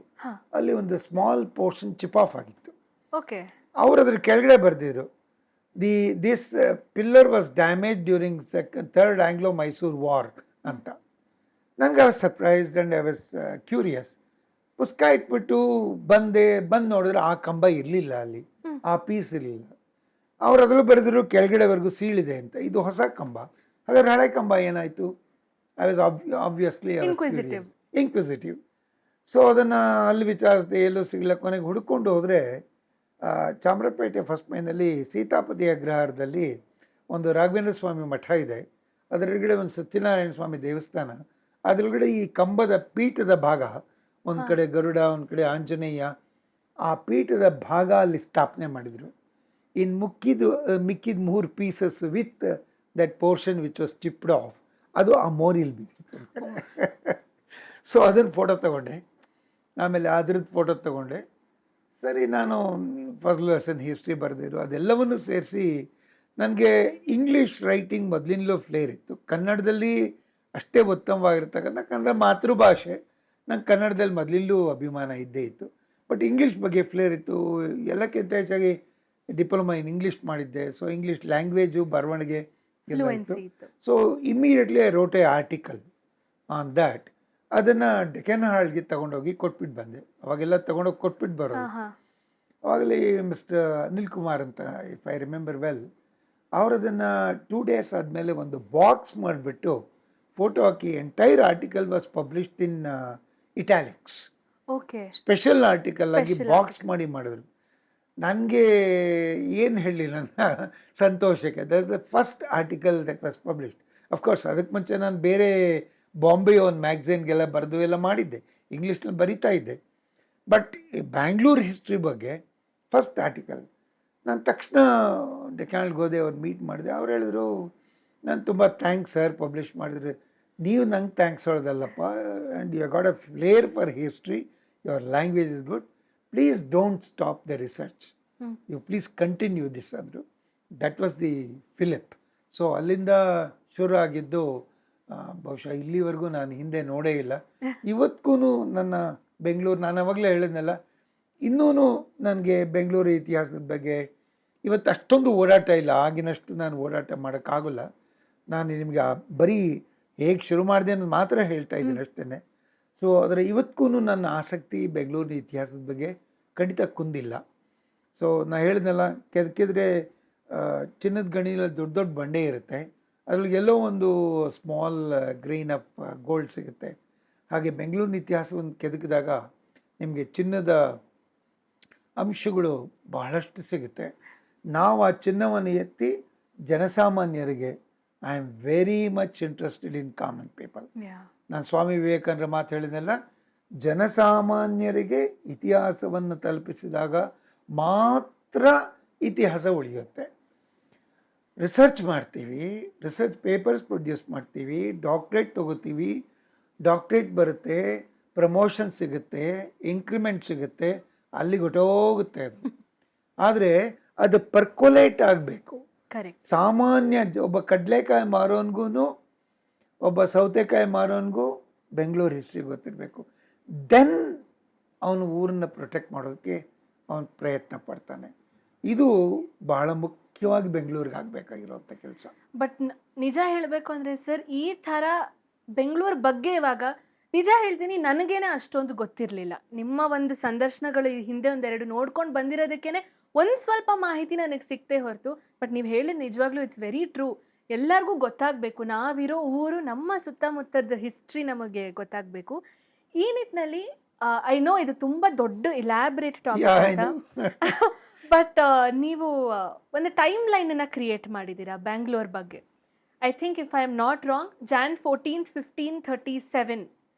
ಅಲ್ಲಿ ಒಂದು ಸ್ಮಾಲ್ ಪೋರ್ಷನ್ ಚಿಪ್ ಆಫ್ ಆಗಿತ್ತು. ಅವ್ರು ಅದ್ರ ಕೆಳಗಡೆ ಬರೆದಿದ್ರು, this pillar was damage during third ಆಂಗ್ಲೋ-ಮೈಸೂರ್ war ಅಂತ. ನನಗೆ I was surprised and I was curious. ಪುಸ್ತಕ ಇಟ್ಬಿಟ್ಟು ಬಂದು ನೋಡಿದ್ರೆ ಆ ಕಂಬ ಇರಲಿಲ್ಲ, ಅಲ್ಲಿ ಆ ಪೀಸ್ ಇರಲಿಲ್ಲ. ಅವ್ರು ಅದರಲ್ಲೂ ಬರೆದ್ರು ಕೆಳಗಡೆವರೆಗೂ ಸೀಳಿದೆ ಅಂತ. ಇದು ಹೊಸ ಕಂಬ, ಹಾಗಾದ್ರೆ ಹಳೆ ಕಂಬ ಏನಾಯಿತು? I was obviously inquisitive. So ಅದನ್ನು ಅಲ್ಲಿ ವಿಚಾರಿಸಿದೆ, ಎಲ್ಲೂ ಸಿಗಲ್ಲ. ಕೊನೆಗೆ ಹುಡ್ಕೊಂಡು ಹೋದರೆ ಚಾಮರಾಜಪೇಟೆ ಫಸ್ಟ್ ಮೈನಲ್ಲಿ ಸೀತಾಪತಿ ಅಗ್ರಹಾರದಲ್ಲಿ ಒಂದು ರಾಘವೇಂದ್ರ ಸ್ವಾಮಿ ಮಠ ಇದೆ. ಅದರೊಳಗಡೆ ಒಂದು ಸತ್ಯನಾರಾಯಣ ಸ್ವಾಮಿ ದೇವಸ್ಥಾನ. ಅದರೊಳಗಡೆ ಈ ಕಂಬದ ಪೀಠದ ಭಾಗ, ಒಂದು ಕಡೆ ಗರುಡ, ಒಂದು ಕಡೆ ಆಂಜನೇಯ, ಆ ಪೀಠದ ಭಾಗ ಅಲ್ಲಿ ಸ್ಥಾಪನೆ ಮಾಡಿದರು. ಇನ್ನು ಮಿಕ್ಕಿದ 3 pieces with that portion which was chipped off, ಅದು ಆ ಮೋರಿಲಿ ಬಿದ್ದಿತ್ತು. ಸೊ ಅದನ್ನು ಫೋಟೋ ತಗೊಂಡೆ. ಆಮೇಲೆ ಅದ್ರದ್ದು ಫೋಟೋ ತಗೊಂಡೆ. ಸರಿ, ನಾನು ಫಜ್ಲುಲ್ ಹಸನ್ ಹಿಸ್ಟ್ರಿ ಬರೆದಿರು ಅದೆಲ್ಲವನ್ನು ಸೇರಿಸಿ ನನಗೆ ಇಂಗ್ಲೀಷ್ ರೈಟಿಂಗ್ ಮೊದಲಿನಲ್ಲೂ ಫ್ಲೇರ್ ಇತ್ತು. ಕನ್ನಡದಲ್ಲಿ ಅಷ್ಟೇ ಉತ್ತಮವಾಗಿರ್ತಕ್ಕಂಥ ಕನ್ನಡ ಮಾತೃಭಾಷೆ, ನಂಗೆ ಕನ್ನಡದಲ್ಲಿ ಮೊದಲಿಂದಲೂ ಅಭಿಮಾನ ಇದ್ದೇ ಇತ್ತು. ಬಟ್ ಇಂಗ್ಲೀಷ್ ಬಗ್ಗೆ ಫ್ಲೇರ್ ಇತ್ತು. ಎಲ್ಲಕ್ಕಿಂತ ಹೆಚ್ಚಾಗಿ ಡಿಪ್ಲೊಮಾ ಇನ್ ಇಂಗ್ಲೀಷ್ ಮಾಡಿದ್ದೆ. ಸೊ ಇಂಗ್ಲೀಷ್ ಲ್ಯಾಂಗ್ವೇಜು, ಬರವಣಿಗೆ ಎಲ್ಲ ಇತ್ತು. So immediately I wrote A article on that. ಅದನ್ನು ಡೆಕ್ಕನ್ ಹಾಲ್ಗೆ ತೊಗೊಂಡೋಗಿ ಕೊಟ್ಬಿಟ್ಟು ಬಂದೆ. ಅವಾಗೆಲ್ಲ ತೊಗೊಂಡೋಗಿ ಕೊಟ್ಬಿಟ್ಟು ಬರೋದು. ಅವಾಗಲೇ ಮಿಸ್ಟರ್ ಅನಿಲ್ ಕುಮಾರ್ ಅಂತ, ಇಫ್ ಐ ರಿಮೆಂಬರ್ ವೆಲ್, ಅವರು ಅದನ್ನು 2 days ಆದಮೇಲೆ ಒಂದು ಬಾಕ್ಸ್ ಮಾಡಿಬಿಟ್ಟು photo hockey entire article was published in italics. Special article ಆಗಿ ಬಾಕ್ಸ್ ಮಾಡಿದ್ರು. ನನಗೆ ಏನು ಹೇಳಲಿ ನನ್ನ ಸಂತೋಷಕ್ಕೆ, that the first article that was published. Of course ಅದಕ್ಕೆ ಮುಂಚೆ ನಾನು ಬೇರೆ ಬಾಂಬೆ ಒಂದು ಮ್ಯಾಗ್ಝಿನ್ಗೆಲ್ಲ ಬರೆದು ಎಲ್ಲ ಮಾಡಿದ್ದೆ, ಇಂಗ್ಲೀಷ್ನಲ್ಲಿ ಬರಿತಾ ಇದ್ದೆ. ಬಟ್ ಬ್ಯಾಂಗ್ಳೂರ್ ಹಿಸ್ಟ್ರಿ ಬಗ್ಗೆ ಫಸ್ಟ್ ಆರ್ಟಿಕಲ್. ನಾನು ತಕ್ಷಣ ಡೆಕ್ಕಾನ್ಗೆ ಹೋದೆ, ಅವ್ರು ಮೀಟ್ ಮಾಡಿದೆ. ಅವ್ರು ಹೇಳಿದ್ರು, ನಾನು ತುಂಬ ಥ್ಯಾಂಕ್ಸ್ ಸರ್ ಪಬ್ಲಿಷ್ ಮಾಡಿದ್ರೆ. ನೀವು ನಂಗೆ ಥ್ಯಾಂಕ್ಸ್ ಹೇಳೋದಲ್ಲಪ್ಪ, and you got a flair for history, your language is good, please don't stop the research, you please continue this ಅಂದರು. That was the fillip. So ಅಲ್ಲಿಂದ ಶುರು ಆಗಿದ್ದು. ಬಹುಶಃ ಇಲ್ಲಿವರೆಗೂ ನಾನು ಹಿಂದೆ ನೋಡೇ ಇಲ್ಲ. ಇವತ್ತಿಗೂ ನನ್ನ ಬೆಂಗಳೂರು, ನಾನು ಅವಾಗಲೇ ಹೇಳಿದ್ನಲ್ಲ, ಇನ್ನೂ ನನಗೆ ಬೆಂಗಳೂರು ಇತಿಹಾಸದ ಬಗ್ಗೆ ಇವತ್ತು ಅಷ್ಟೊಂದು ಓಡಾಟ ಇಲ್ಲ, ಆಗಿನಷ್ಟು ನಾನು ಓಡಾಟ ಮಾಡೋಕ್ಕಾಗಲ್ಲ. ನಾನು ನಿಮಗೆ ಬರೀ ಹೇಗೆ ಶುರು ಮಾಡಿದೆ ಅನ್ನೋದು ಮಾತ್ರ ಹೇಳ್ತಾ ಇದ್ದೀನಿ ಅಷ್ಟೇ. ಸೊ ಅದರ ಇವತ್ತಿಗೂ ನನ್ನ ಆಸಕ್ತಿ ಬೆಂಗಳೂರಿನ ಇತಿಹಾಸದ ಬಗ್ಗೆ ಖಂಡಿತ ಕುಂದಿಲ್ಲ. ಸೊ ನಾ ಹೇಳಿದ್ನಲ್ಲ, ಕೆದಕಿದ್ರೆ ಚಿನ್ನದ ಗಣಿಯಲ್ಲಿ ದೊಡ್ಡ ದೊಡ್ಡ ಬಂಡೆ ಇರುತ್ತೆ, ಅದ್ರಲ್ಲಿ ಎಲ್ಲೋ ಒಂದು ಸ್ಮಾಲ್ ಗ್ರೈನ್ ಆಫ್ ಗೋಲ್ಡ್ ಸಿಗುತ್ತೆ. ಹಾಗೆ ಬೆಂಗಳೂರಿನ ಇತಿಹಾಸವನ್ನು ಕೆದಕಿದಾಗ ನಿಮಗೆ ಚಿನ್ನದ ಅಂಶಗಳು ಬಹಳಷ್ಟು ಸಿಗುತ್ತೆ. ನಾವು ಆ ಚಿನ್ನವನ್ನು ಎತ್ತಿ ಜನಸಾಮಾನ್ಯರಿಗೆ I am very much interested in common people. ನಾನು ಸ್ವಾಮಿ ವಿವೇಕಾನಂದರ ಮಾತು ಹೇಳಿದ್ನಲ್ಲ, ಜನಸಾಮಾನ್ಯರಿಗೆ ಇತಿಹಾಸವನ್ನು ತಲುಪಿಸಿದಾಗ ಮಾತ್ರ ಇತಿಹಾಸ ಉಳಿಯುತ್ತೆ. ರಿಸರ್ಚ್ ಮಾಡ್ತೀವಿ, ರಿಸರ್ಚ್ ಪೇಪರ್ಸ್ ಪ್ರೊಡ್ಯೂಸ್ ಮಾಡ್ತೀವಿ, ಡಾಕ್ಟ್ರೇಟ್ ತೊಗೋತೀವಿ, ಡಾಕ್ಟ್ರೇಟ್ ಬರುತ್ತೆ, ಪ್ರಮೋಷನ್ ಸಿಗುತ್ತೆ, ಇಂಕ್ರಿಮೆಂಟ್ ಸಿಗುತ್ತೆ, ಅಲ್ಲಿಗೆ ಹೊಟ್ಟೋಗುತ್ತೆ ಅದು. ಆದರೆ ಅದು ಪರ್ಕೊಲೇಟ್ ಆಗಬೇಕು. ಸಾಮಾನ್ಯ ಒಬ್ಬ ಕಡಲೆಕಾಯಿ ಮಾರೋನ್ಗೂ ಒಬ್ಬ ಸೌತೆಕಾಯಿ ಮಾರೋನ್ಗೂ ಬೆಂಗಳೂರು ಹಿಸ್ಟ್ರಿ ಗೊತ್ತಿರಬೇಕು. ದೆನ್ ಅವನು ಊರನ್ನ ಪ್ರೊಟೆಕ್ಟ್ ಮಾಡೋದಕ್ಕೆ ಅವನು ಪ್ರಯತ್ನ ಪಡ್ತಾನೆ. ಇದು ಬಹಳ ಮುಖ್ಯವಾಗಿ ಬೆಂಗಳೂರಿಗೆ ಆಗಬೇಕಾಗಿರೋಂಥ ಕೆಲಸ. ಬಟ್ ನಿಜ ಹೇಳಬೇಕು ಅಂದರೆ ಸರ್, ಈ ಥರ ಬೆಂಗಳೂರು ಬಗ್ಗೆ ಇವಾಗ ನಿಜ ಹೇಳ್ತೀನಿ, ನನಗೇನೆ ಅಷ್ಟೊಂದು ಗೊತ್ತಿರಲಿಲ್ಲ. ನಿಮ್ಮ ಒಂದು ಸಂದರ್ಶನಗಳು ಹಿಂದೆ ಒಂದೆರಡು ನೋಡ್ಕೊಂಡು ಬಂದಿರೋದಕ್ಕೇನೆ ಒಂದು ಸ್ವಲ್ಪ ಮಾಹಿತಿ ನನಗೆ ಸಿಕ್ತೇ ಹೊರತು, ಬಟ್ ನೀವು ಹೇಳಿದ ನಿಜವಾಗ್ಲೂ ಇಟ್ಸ್ ವೆರಿ ಟ್ರೂ. ಎಲ್ಲರಿಗೂ ಗೊತ್ತಾಗಬೇಕು, ನಾವಿರೋ ಊರು, ನಮ್ಮ ಸುತ್ತಮುತ್ತದ ಹಿಸ್ಟ್ರಿ ನಮಗೆ ಗೊತ್ತಾಗಬೇಕು. ಈ ನಿಟ್ಟಿನಲ್ಲಿ ಐ ನೋ ಇದು ತುಂಬ ದೊಡ್ಡ ಇಲಾಬ್ರೇಟ್ ಟಾಪಿಕ್ ಅಂತ, ಬಟ್ ನೀವು ಒಂದು ಟೈಮ್ ಲೈನನ್ನು ಕ್ರಿಯೇಟ್ ಮಾಡಿದ್ದೀರಾ ಬ್ಯಾಂಗ್ಳೂರ್ ಬಗ್ಗೆ. I think if I am not wrong, Jan 14, 1537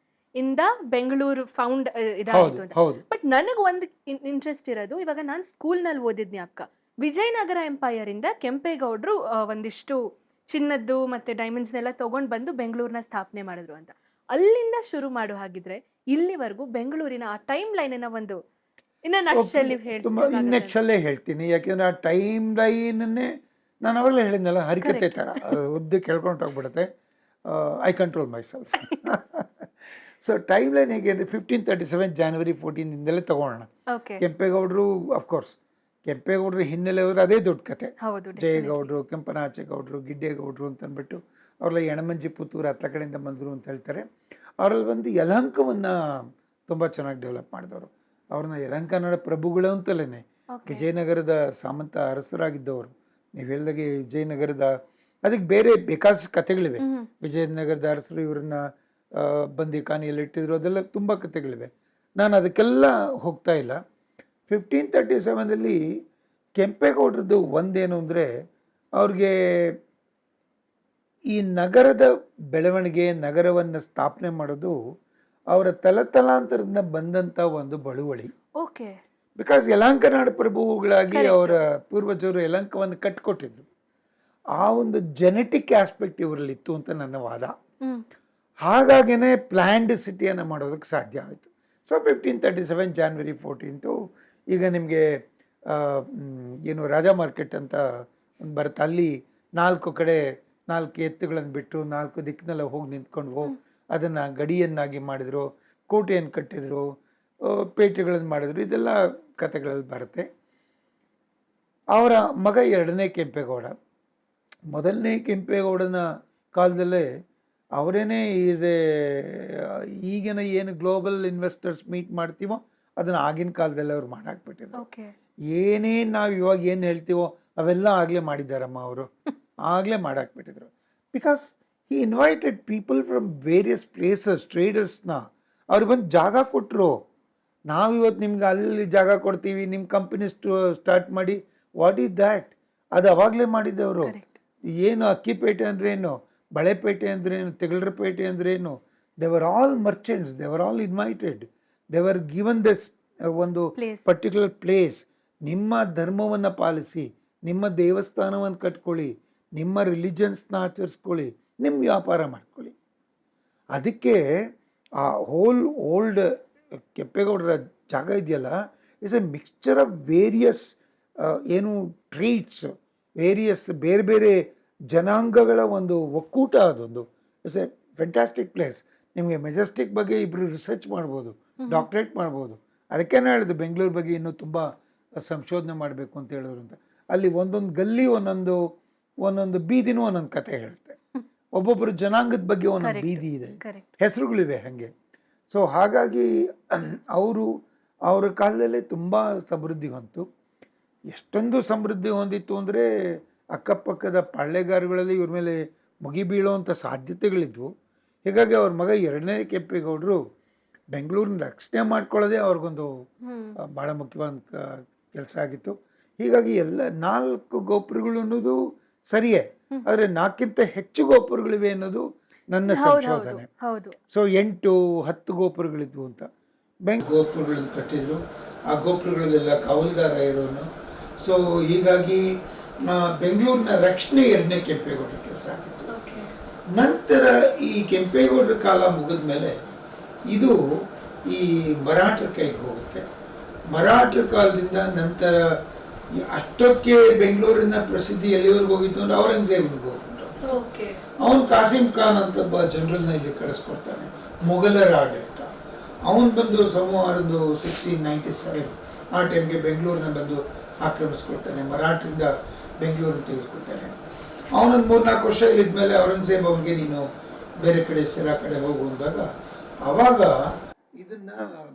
ಇಂದ ಬೆಂಗಳೂರು ಫೌಂಡ್ ಇದಾಯಿತು ಅಂತ. ಬಟ್ ನನಗೆ ಒಂದು ಇಂಟ್ರೆಸ್ಟ್ ಇರೋದು, ಇವಾಗ ನಾನು ಸ್ಕೂಲ್ನಲ್ಲಿ ಓದಿದ ಜ್ಞಾಪಕ, ವಿಜಯನಗರ ಎಂಪೈರ್ ಇಂದ ಕೆಂಪೇಗೌಡರು ಒಂದಿಷ್ಟು ಚಿನ್ನದ್ದು ಮತ್ತೆ ಡೈಮಂಡ್ಸ್ನೆಲ್ಲ ತಗೊಂಡು ಬಂದು ಬೆಂಗಳೂರನ್ನ ಸ್ಥಾಪನೆ ಮಾಡಿದ್ರು ಅಂತ. ಅಲ್ಲಿಂದ ಶುರು ಮಾಡೋ ಹಾಗಿದ್ರೆ ಇಲ್ಲಿವರೆಗೂ ಬೆಂಗಳೂರಿನ ಆ ಟೈಮ್ ಲೈನ್ ಒಂದು ಇನ್ನೆಚ್ಚಲ್ಲೇ ಹೇಳ್ತೀನಿ. ಯಾಕೆಂದ್ರೆ ಆ ಟೈಮ್ ಲೈನನ್ನೇ ನಾನು ಅವಾಗಲೇ ಹೇಳಿದ್ನಲ್ಲ, ಹರಿಕತೆ ಥರ ಉದ್ದು ಕೇಳ್ಕೊಂಡು ಹೋಗ್ಬಿಡುತ್ತೆ. I control my self. So time line ಹೇಗೆ ಅಂದರೆ 1537 January 14 ಇಂದಲೇ ತಗೊಳ್ಳೋಣ. ಕೆಂಪೇಗೌಡರು ಅಫ್ಕೋರ್ಸ್, ಕೆಂಪೇಗೌಡರು ಹಿನ್ನೆಲೆ ಹೋದ್ರೆ ಅದೇ ದೊಡ್ಡ ಕತೆ. ಜಯಗೌಡರು, ಕೆಂಪನಾಚೇಗೌಡರು, ಗಿಡ್ಡೇಗೌಡರು ಅಂತ ಅಂದ್ಬಿಟ್ಟು ಅವರೆಲ್ಲ ಯಣಮಂಜಿ ಪುತ್ತೂರು ಹತ್ತ ಕಡೆಯಿಂದ ಬಂದರು ಅಂತ ಹೇಳ್ತಾರೆ. ಅವರಲ್ಲಿ ಬಂದು ಯಲಹಂಕವನ್ನು ತುಂಬ ಚೆನ್ನಾಗಿ ಡೆವಲಪ್ ಮಾಡಿದವರು. ಅವ್ರನ್ನ ಯಲಹಂಕನಾಡ ಪ್ರಭುಗಳು ಅಂತಲೇ, ವಿಜಯನಗರದ ಸಾಮಂತ ಅರಸರಾಗಿದ್ದವರು. ನೀವು ಹೇಳಿದಾಗೆ ವಿಜಯನಗರದ, ಅದಕ್ಕೆ ಬೇರೆ ಬೇಕಾದಷ್ಟು ಕಥೆಗಳಿವೆ. ವಿಜಯನಗರದ ಅರಸರು ಇವರನ್ನ ಬಂದಿ ಖಾನಿಯಲ್ಲಿ ಇಟ್ಟಿದ್ರು, ಅದೆಲ್ಲ ತುಂಬ ಕಥೆಗಳಿವೆ. ನಾನು ಅದಕ್ಕೆಲ್ಲ ಹೋಗ್ತಾ ಇಲ್ಲ. 1537 ಕೆಂಪೇಗೌಡರದ್ದು ಒಂದೇನು ಅಂದರೆ, ಅವ್ರಿಗೆ ಈ ನಗರದ ಬೆಳವಣಿಗೆ, ನಗರವನ್ನು ಸ್ಥಾಪನೆ ಮಾಡೋದು ಅವರ ತಲತಲಾಂತರದಿಂದ ಬಂದಂಥ ಒಂದು ಬಳುವಳಿ. ಬಿಕಾಸ್ ಯಲಹಂಕನಾಡ ಪ್ರಭುಗಳಾಗಿ ಅವರ ಪೂರ್ವಜರು ಯಲಹಂಕವನ್ನು ಕಟ್ಟಿಕೊಟ್ಟಿದ್ರು. ಆ ಒಂದು ಜೆನೆಟಿಕ್ ಆಸ್ಪೆಕ್ಟ್ ಇವರಲ್ಲಿ ಇತ್ತು ಅಂತ ನನ್ನ ವಾದ. ಹಾಗಾಗಿನೇ ಪ್ಲ್ಯಾಂಡ್ ಸಿಟಿಯನ್ನು ಮಾಡೋದಕ್ಕೆ ಸಾಧ್ಯ ಆಯಿತು. ಸೊ 1537 January 14 ಈಗ ನಿಮಗೆ ಏನು ರಾಜಾ ಮಾರ್ಕೆಟ್ ಅಂತ ಒಂದು ಬರುತ್ತೆ, ಅಲ್ಲಿ 4 ಕಡೆ 4 ಎತ್ತುಗಳನ್ನು ಬಿಟ್ಟು 4 ದಿಕ್ಕಿನೆಲ್ಲ ಹೋಗಿ ನಿಂತ್ಕೊಂಡು ಅದನ್ನು ಗಡಿಯನ್ನಾಗಿ ಮಾಡಿದರು, ಕೋಟೆಯನ್ನು ಕಟ್ಟಿದರು, ಪೇಟೆಗಳನ್ನು ಮಾಡಿದರು. ಇದೆಲ್ಲ ಕಥೆಗಳಲ್ಲಿ ಬರುತ್ತೆ. ಅವರ ಮಗ 2ನೇ ಕೆಂಪೇಗೌಡ, 1ನೇ ಕೆಂಪೇಗೌಡನ ಕಾಲದಲ್ಲೇ ಅವರೇನೇ ಈಗಿನ ಏನು ಗ್ಲೋಬಲ್ ಇನ್ವೆಸ್ಟರ್ಸ್ ಮೀಟ್ ಮಾಡ್ತೀವೋ ಅದನ್ನು ಆಗಿನ ಕಾಲದಲ್ಲೇ ಅವ್ರು ಮಾಡಾಕ್ಬಿಟ್ಟಿದ್ರು. ಏನೇನು ನಾವು ಇವಾಗ ಏನು ಹೇಳ್ತೀವೋ ಅವೆಲ್ಲ ಆಗಲೇ ಮಾಡಿದ್ದಾರಮ್ಮ ಅವರು, ಆಗಲೇ ಮಾಡಾಕ್ಬಿಟ್ಟಿದ್ರು. Because he invited people from various places, ಟ್ರೇಡರ್ಸ್ನ. ಅವ್ರು ಬಂದು ಜಾಗ ಕೊಟ್ಟರು. ನಾವಿವತ್ತು ನಿಮ್ಗೆ ಅಲ್ಲಿ ಜಾಗ ಕೊಡ್ತೀವಿ, ನಿಮ್ಮ ಕಂಪನಿ ಸ್ಟಾರ್ಟ್ ಮಾಡಿ, ವಾಟ್ ಈಸ್ ದ್ಯಾಟ್? ಅದು ಅವಾಗಲೇ ಮಾಡಿದ್ದವರು. ಏನು ಅಕ್ಕಿಪೇಟೆ ಅಂದ್ರೇನು, ಬಳೆಪೇಟೆ ಅಂದ್ರೇನು, ತೆಗಳರಪೇಟೆ ಅಂದ್ರೇನು, they were all merchants, they were all invited, they were given this ಒಂದು ಪರ್ಟಿಕ್ಯುಲರ್ ಪ್ಲೇಸ್. ನಿಮ್ಮ ಧರ್ಮವನ್ನು ಪಾಲಿಸಿ, ನಿಮ್ಮ ದೇವಸ್ಥಾನವನ್ನು ಕಟ್ಕೊಳ್ಳಿ, ನಿಮ್ಮ ರಿಲಿಜನ್ಸ್ನ ಆಚರಿಸ್ಕೊಳ್ಳಿ, ನಿಮ್ಮ ವ್ಯಾಪಾರ ಮಾಡ್ಕೊಳ್ಳಿ. ಅದಕ್ಕೆ ಆ ಹೋಲ್ ಓಲ್ಡ್ ಕೆಂಪೇಗೌಡರ ಜಾಗ ಇದೆಯಲ್ಲ, it's A mixture of various ಏನು ಟ್ರೀಟ್ಸ್, ವೇರಿಯಸ್ ಬೇರೆ ಬೇರೆ ಜನಾಂಗಗಳ ಒಂದು ಒಕ್ಕೂಟ. ಅದೊಂದು ಇಟ್ಸ್ ಎ ಫ್ಯಾಂಟಾಸ್ಟಿಕ್ ಪ್ಲೇಸ್. ನಿಮಗೆ ಮೆಜೆಸ್ಟಿಕ್ ಬಗ್ಗೆ ಇಬ್ಬರು ರಿಸರ್ಚ್ ಮಾಡ್ಬೋದು, ಡಾಕ್ಟ್ರೇಟ್ ಮಾಡ್ಬೋದು. ಅದಕ್ಕೇನೆ ಹೇಳಿದ್ರು ಬೆಂಗಳೂರು ಬಗ್ಗೆ ಇನ್ನೂ ತುಂಬ ಸಂಶೋಧನೆ ಮಾಡಬೇಕು ಅಂತ ಹೇಳಿದ್ರು ಅಂತ. ಅಲ್ಲಿ ಒಂದೊಂದು ಗಲ್ಲಿ ಒಂದೊಂದು ಬೀದಿನೂ ಒಂದೊಂದು ಕತೆ ಹೇಳುತ್ತೆ. ಒಬ್ಬೊಬ್ಬರು ಜನಾಂಗದ ಬಗ್ಗೆ ಒಂದೊಂದು ಬೀದಿ ಇದೆ, ಹೆಸರುಗಳಿವೆ ಹಾಗೆ. ಸೊ ಹಾಗಾಗಿ ಅವರು ಅವರ ಕಾಲದಲ್ಲೇ ತುಂಬ ಸಮೃದ್ಧಿ ಹೊಂತು. ಎಷ್ಟೊಂದು ಸಮೃದ್ಧಿ ಹೊಂದಿತ್ತು ಅಂದರೆ ಅಕ್ಕಪಕ್ಕದ ಪಾಳ್ಯಗಾರಗಳಲ್ಲಿ ಇವ್ರ ಮೇಲೆ ಮುಗಿ ಬೀಳುವಂಥ ಸಾಧ್ಯತೆಗಳಿದ್ವು. ಹೀಗಾಗಿ ಅವ್ರ ಮಗ 2ನೇ ಕೆಂಪೇಗೌಡರು ಬೆಂಗಳೂರಿನ ರಕ್ಷಣೆ ಮಾಡ್ಕೊಳ್ಳೋದೇ ಅವ್ರಿಗೊಂದು ಭಾಳ ಮುಖ್ಯವಾದ ಕೆಲಸ ಆಗಿತ್ತು. ಹೀಗಾಗಿ ಎಲ್ಲ 4 ಗೋಪುರಗಳು ಅನ್ನೋದು ಸರಿಯೇ, ಆದರೆ 4ಕ್ಕಿಂತ ಹೆಚ್ಚು ಗೋಪುರಗಳಿವೆ ಅನ್ನೋದು ನನ್ನ ಸಂಶೋಧನೆ. ಸೊ 8-10 ಗೋಪುರಗಳಿದ್ವು ಅಂತ. ಗೋಪುರಗಳನ್ನು ಕಟ್ಟಿದ್ರು. ಆ ಗೋಪುರಗಳಲ್ಲೆಲ್ಲ ಕಾವಲುಗಾರ ಇರೋನು. ಸೊ ಹೀಗಾಗಿ ಬೆಂಗಳೂರಿನ ರಕ್ಷಣೆ 2ನೇ ಕೆಂಪೇಗೌಡರ ಕೆಲಸ ಆಗಿತ್ತು. ನಂತರ ಈ ಕೆಂಪೇಗೌಡರ ಕಾಲ ಮುಗಿದ ಮೇಲೆ ಇದು ಈ ಮರಾಠರ ಕೈಗೆ ಹೋಗುತ್ತೆ. ಮರಾಠರ ಕಾಲದಿಂದ ನಂತರ ಅಷ್ಟೊತ್ತಿಗೆ ಬೆಂಗಳೂರಿನ ಪ್ರಸಿದ್ಧಿ ಎಲ್ಲಿವರೆಗೂ ಹೋಗಿತ್ತು ಅಂದ್ರೆ ಔರಂಗಜೇಬನ್ಗೆ ಹೋಗ್ಬಿಟ್ಟು ಅವನು ಕಾಸಿಂ ಖಾನ್ ಅಂತ ಒಬ್ಬ ಜನರಲ್ನ ಇಲ್ಲಿ ಕಳಿಸ್ಕೊಡ್ತಾನೆ, ಮೊಘಲರ ಆಡಳಿತ. ಅವನು ಬಂದು ಸೋಮವಾರದ್ದು 1697 ಆ ಟೈಮ್ಗೆ ಬೆಂಗಳೂರನ್ನ ಬಂದು ಆಕ್ರಮಿಸ್ಕೊಳ್ತಾನೆ, ಮರಾಠರಿಂದ ಬೆಂಗಳೂರನ್ನ ತೆಗೆದುಕೊಳ್ತಾನೆ. ಅವನೊಂದು 3-4 ವರ್ಷ ಇಲ್ಲಿದ್ಮೇಲೆ ಔರಂಗಜೇಬ್ ಅವನಿಗೆ ನೀನು ಬೇರೆ ಕಡೆ ಸಿರಾ ಕಡೆ ಹೋಗು ಅಂದಾಗ ಅವಾಗ ಇದನ್ನ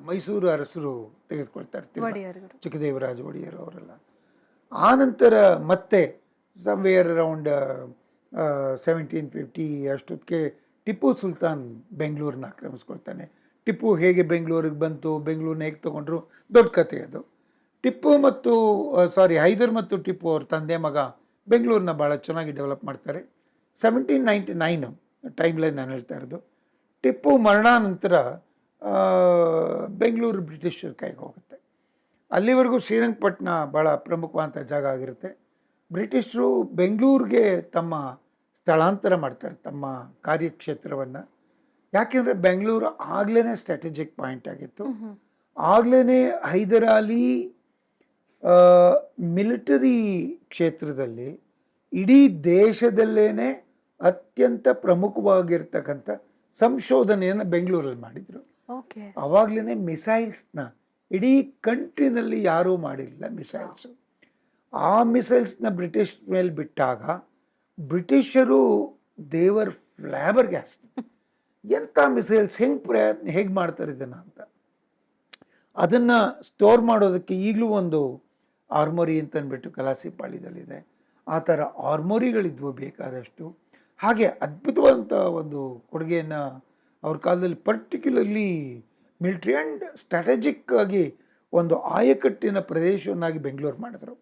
ಮೈಸೂರು ಅರಸರು ತೆಗೆದುಕೊಳ್ತಾರೆ, ಚಿಕ್ಕದೇವರಾಜ ಒಡೆಯರ್ ಅವರೆಲ್ಲ. ಆನಂತರ ಮತ್ತೆ ಸಮ್ವೇರ್ ಅರೌಂಡ್ 1750 ಅಷ್ಟೊತ್ತಿಗೆ ಟಿಪ್ಪು ಸುಲ್ತಾನ್ ಬೆಂಗಳೂರನ್ನ ಆಕ್ರಮಿಸ್ಕೊಳ್ತಾನೆ. ಟಿಪ್ಪು ಹೇಗೆ ಬೆಂಗಳೂರಿಗೆ ಬಂತು, ಬೆಂಗಳೂರನ್ನ ಹೇಗೆ ತೊಗೊಂಡ್ರು, ದೊಡ್ಡ ಕಥೆ ಅದು. ಹೈದರ್ ಮತ್ತು ಟಿಪ್ಪು ಅವ್ರ ತಂದೆ ಮಗ ಬೆಂಗಳೂರನ್ನ ಭಾಳ ಚೆನ್ನಾಗಿ ಡೆವಲಪ್ ಮಾಡ್ತಾರೆ. 1799 ಟೈಮ್ಲೈನ್ ನಾನು ಹೇಳ್ತಾ ಇರೋದು. ಟಿಪ್ಪು ಮರಣಾನಂತರ ಬೆಂಗಳೂರು ಬ್ರಿಟಿಷರ ಕೈಗೆ ಹೋಗುತ್ತೆ. ಅಲ್ಲಿವರೆಗೂ ಶ್ರೀರಂಗಪಟ್ಟಣ ಭಾಳ ಪ್ರಮುಖವಾದಂಥ ಜಾಗ ಆಗಿರುತ್ತೆ. ಬ್ರಿಟಿಷರು ಬೆಂಗಳೂರಿಗೆ ತಮ್ಮ ಸ್ಥಳಾಂತರ ಮಾಡ್ತಾರೆ, ತಮ್ಮ ಕಾರ್ಯಕ್ಷೇತ್ರವನ್ನು. ಯಾಕೆಂದರೆ ಬೆಂಗಳೂರು ಆಗ್ಲೇ ಸ್ಟ್ರಾಟಜಿಕ್ ಪಾಯಿಂಟ್ ಆಗಿತ್ತು. ಆಗ್ಲೇ ಹೈದರಾಲಿ ಮಿಲಿಟರಿ ಕ್ಷೇತ್ರದಲ್ಲಿ ಇಡೀ ದೇಶದಲ್ಲೇ ಅತ್ಯಂತ ಪ್ರಮುಖವಾಗಿರ್ತಕ್ಕಂಥ ಸಂಶೋಧನೆಯನ್ನು ಬೆಂಗಳೂರಲ್ಲಿ ಮಾಡಿದರು. ಅವಾಗ್ಲೇ ಮಿಸೈಲ್ಸ್ನ ಇಡೀ ಕಂಟ್ರಿನಲ್ಲಿ ಯಾರೂ ಮಾಡಿರಲಿಲ್ಲ ಮಿಸೈಲ್ಸು. ಆ ಮಿಸೈಲ್ಸ್ನ ಬ್ರಿಟಿಷ್ ಮೇಲೆ ಬಿಟ್ಟಾಗ ಬ್ರಿಟಿಷರು ದೇವರ್ ಫ್ಲ್ಯಾಬರ್ ಗ್ಯಾಸ್, ಎಂಥ ಮಿಸೈಲ್ಸ್, ಹೇಗೆ ಮಾಡ್ತಾರೆ ಇದನ್ನು ಅಂತ. ಅದನ್ನು ಸ್ಟೋರ್ ಮಾಡೋದಕ್ಕೆ ಈಗಲೂ ಒಂದು ಆರ್ಮೊರಿ ಅಂತ ಅಂದ್ಬಿಟ್ಟು ಕಲಾಸಿಪಾಳ್ಯದಲ್ಲಿದೆ. ಆ ಥರ ಆರ್ಮೊರಿಗಳಿದ್ವು ಬೇಕಾದಷ್ಟು. ಹಾಗೆ ಅದ್ಭುತವಾದಂಥ ಒಂದು ಕೊಡುಗೆಯನ್ನು ಅವ್ರ ಕಾಲದಲ್ಲಿ ಪರ್ಟಿಕ್ಯುಲರ್ಲಿ ಮಿಲಿಟ್ರಿ ಆ್ಯಂಡ್ ಸ್ಟ್ರಾಟಜಿಕ್ ಆಗಿ ಒಂದು ಆಯಕಟ್ಟಿನ ಪ್ರದೇಶವನ್ನಾಗಿ ಬೆಂಗಳೂರು ಮಾಡಿದ್ರು.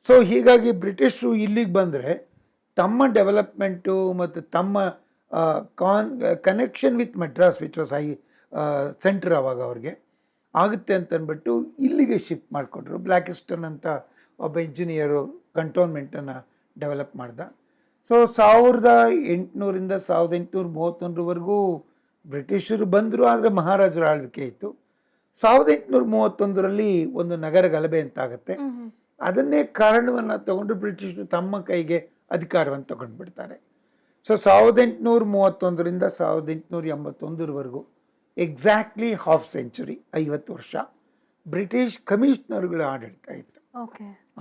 ಸೊ ಹೀಗಾಗಿ ಬ್ರಿಟಿಷರು ಇಲ್ಲಿಗೆ ಬಂದರೆ ತಮ್ಮ ಡೆವಲಪ್ಮೆಂಟು ಮತ್ತು ತಮ್ಮ connection with Madras which was high centre ಅವಾಗ ಅವ್ರಿಗೆ ಆಗುತ್ತೆ ಅಂತಂದ್ಬಿಟ್ಟು ಇಲ್ಲಿಗೆ ಶಿಫ್ಟ್ ಮಾಡಿಕೊಂಡ್ರು. ಬ್ಲ್ಯಾಕಿಸ್ಟನ್ ಅಂತ ಒಬ್ಬ ಇಂಜಿನಿಯರು ಕಂಟೋನ್ಮೆಂಟನ್ನು ಡೆವಲಪ್ ಮಾಡ್ದ. ಸೊ 1800ರಿಂದ 1831ವರೆಗೂ ಬ್ರಿಟಿಷರು ಬಂದರು, ಆದರೆ ಮಹಾರಾಜರ ಆಳ್ವಿಕೆ ಇತ್ತು. 1831ರಲ್ಲಿ ಒಂದು ನಗರ ಗಲಭೆ ಅಂತಾಗುತ್ತೆ. ಅದನ್ನೇ ಕಾರಣವನ್ನು ತಗೊಂಡು ಬ್ರಿಟಿಷರು ತಮ್ಮ ಕೈಗೆ ಅಧಿಕಾರವನ್ನು ತಗೊಂಡ್ಬಿಡ್ತಾರೆ. ಸೊ 1831ರಿಂದ 1881ವರೆಗೂ ಎಕ್ಸಾಕ್ಟ್ಲಿ ಹಾಫ್ ಸೆಂಚುರಿ, 50 ವರ್ಷ ಬ್ರಿಟಿಷ್ ಕಮಿಷನರ್ಗಳ ಆಡಳಿತ ಇತ್ತು.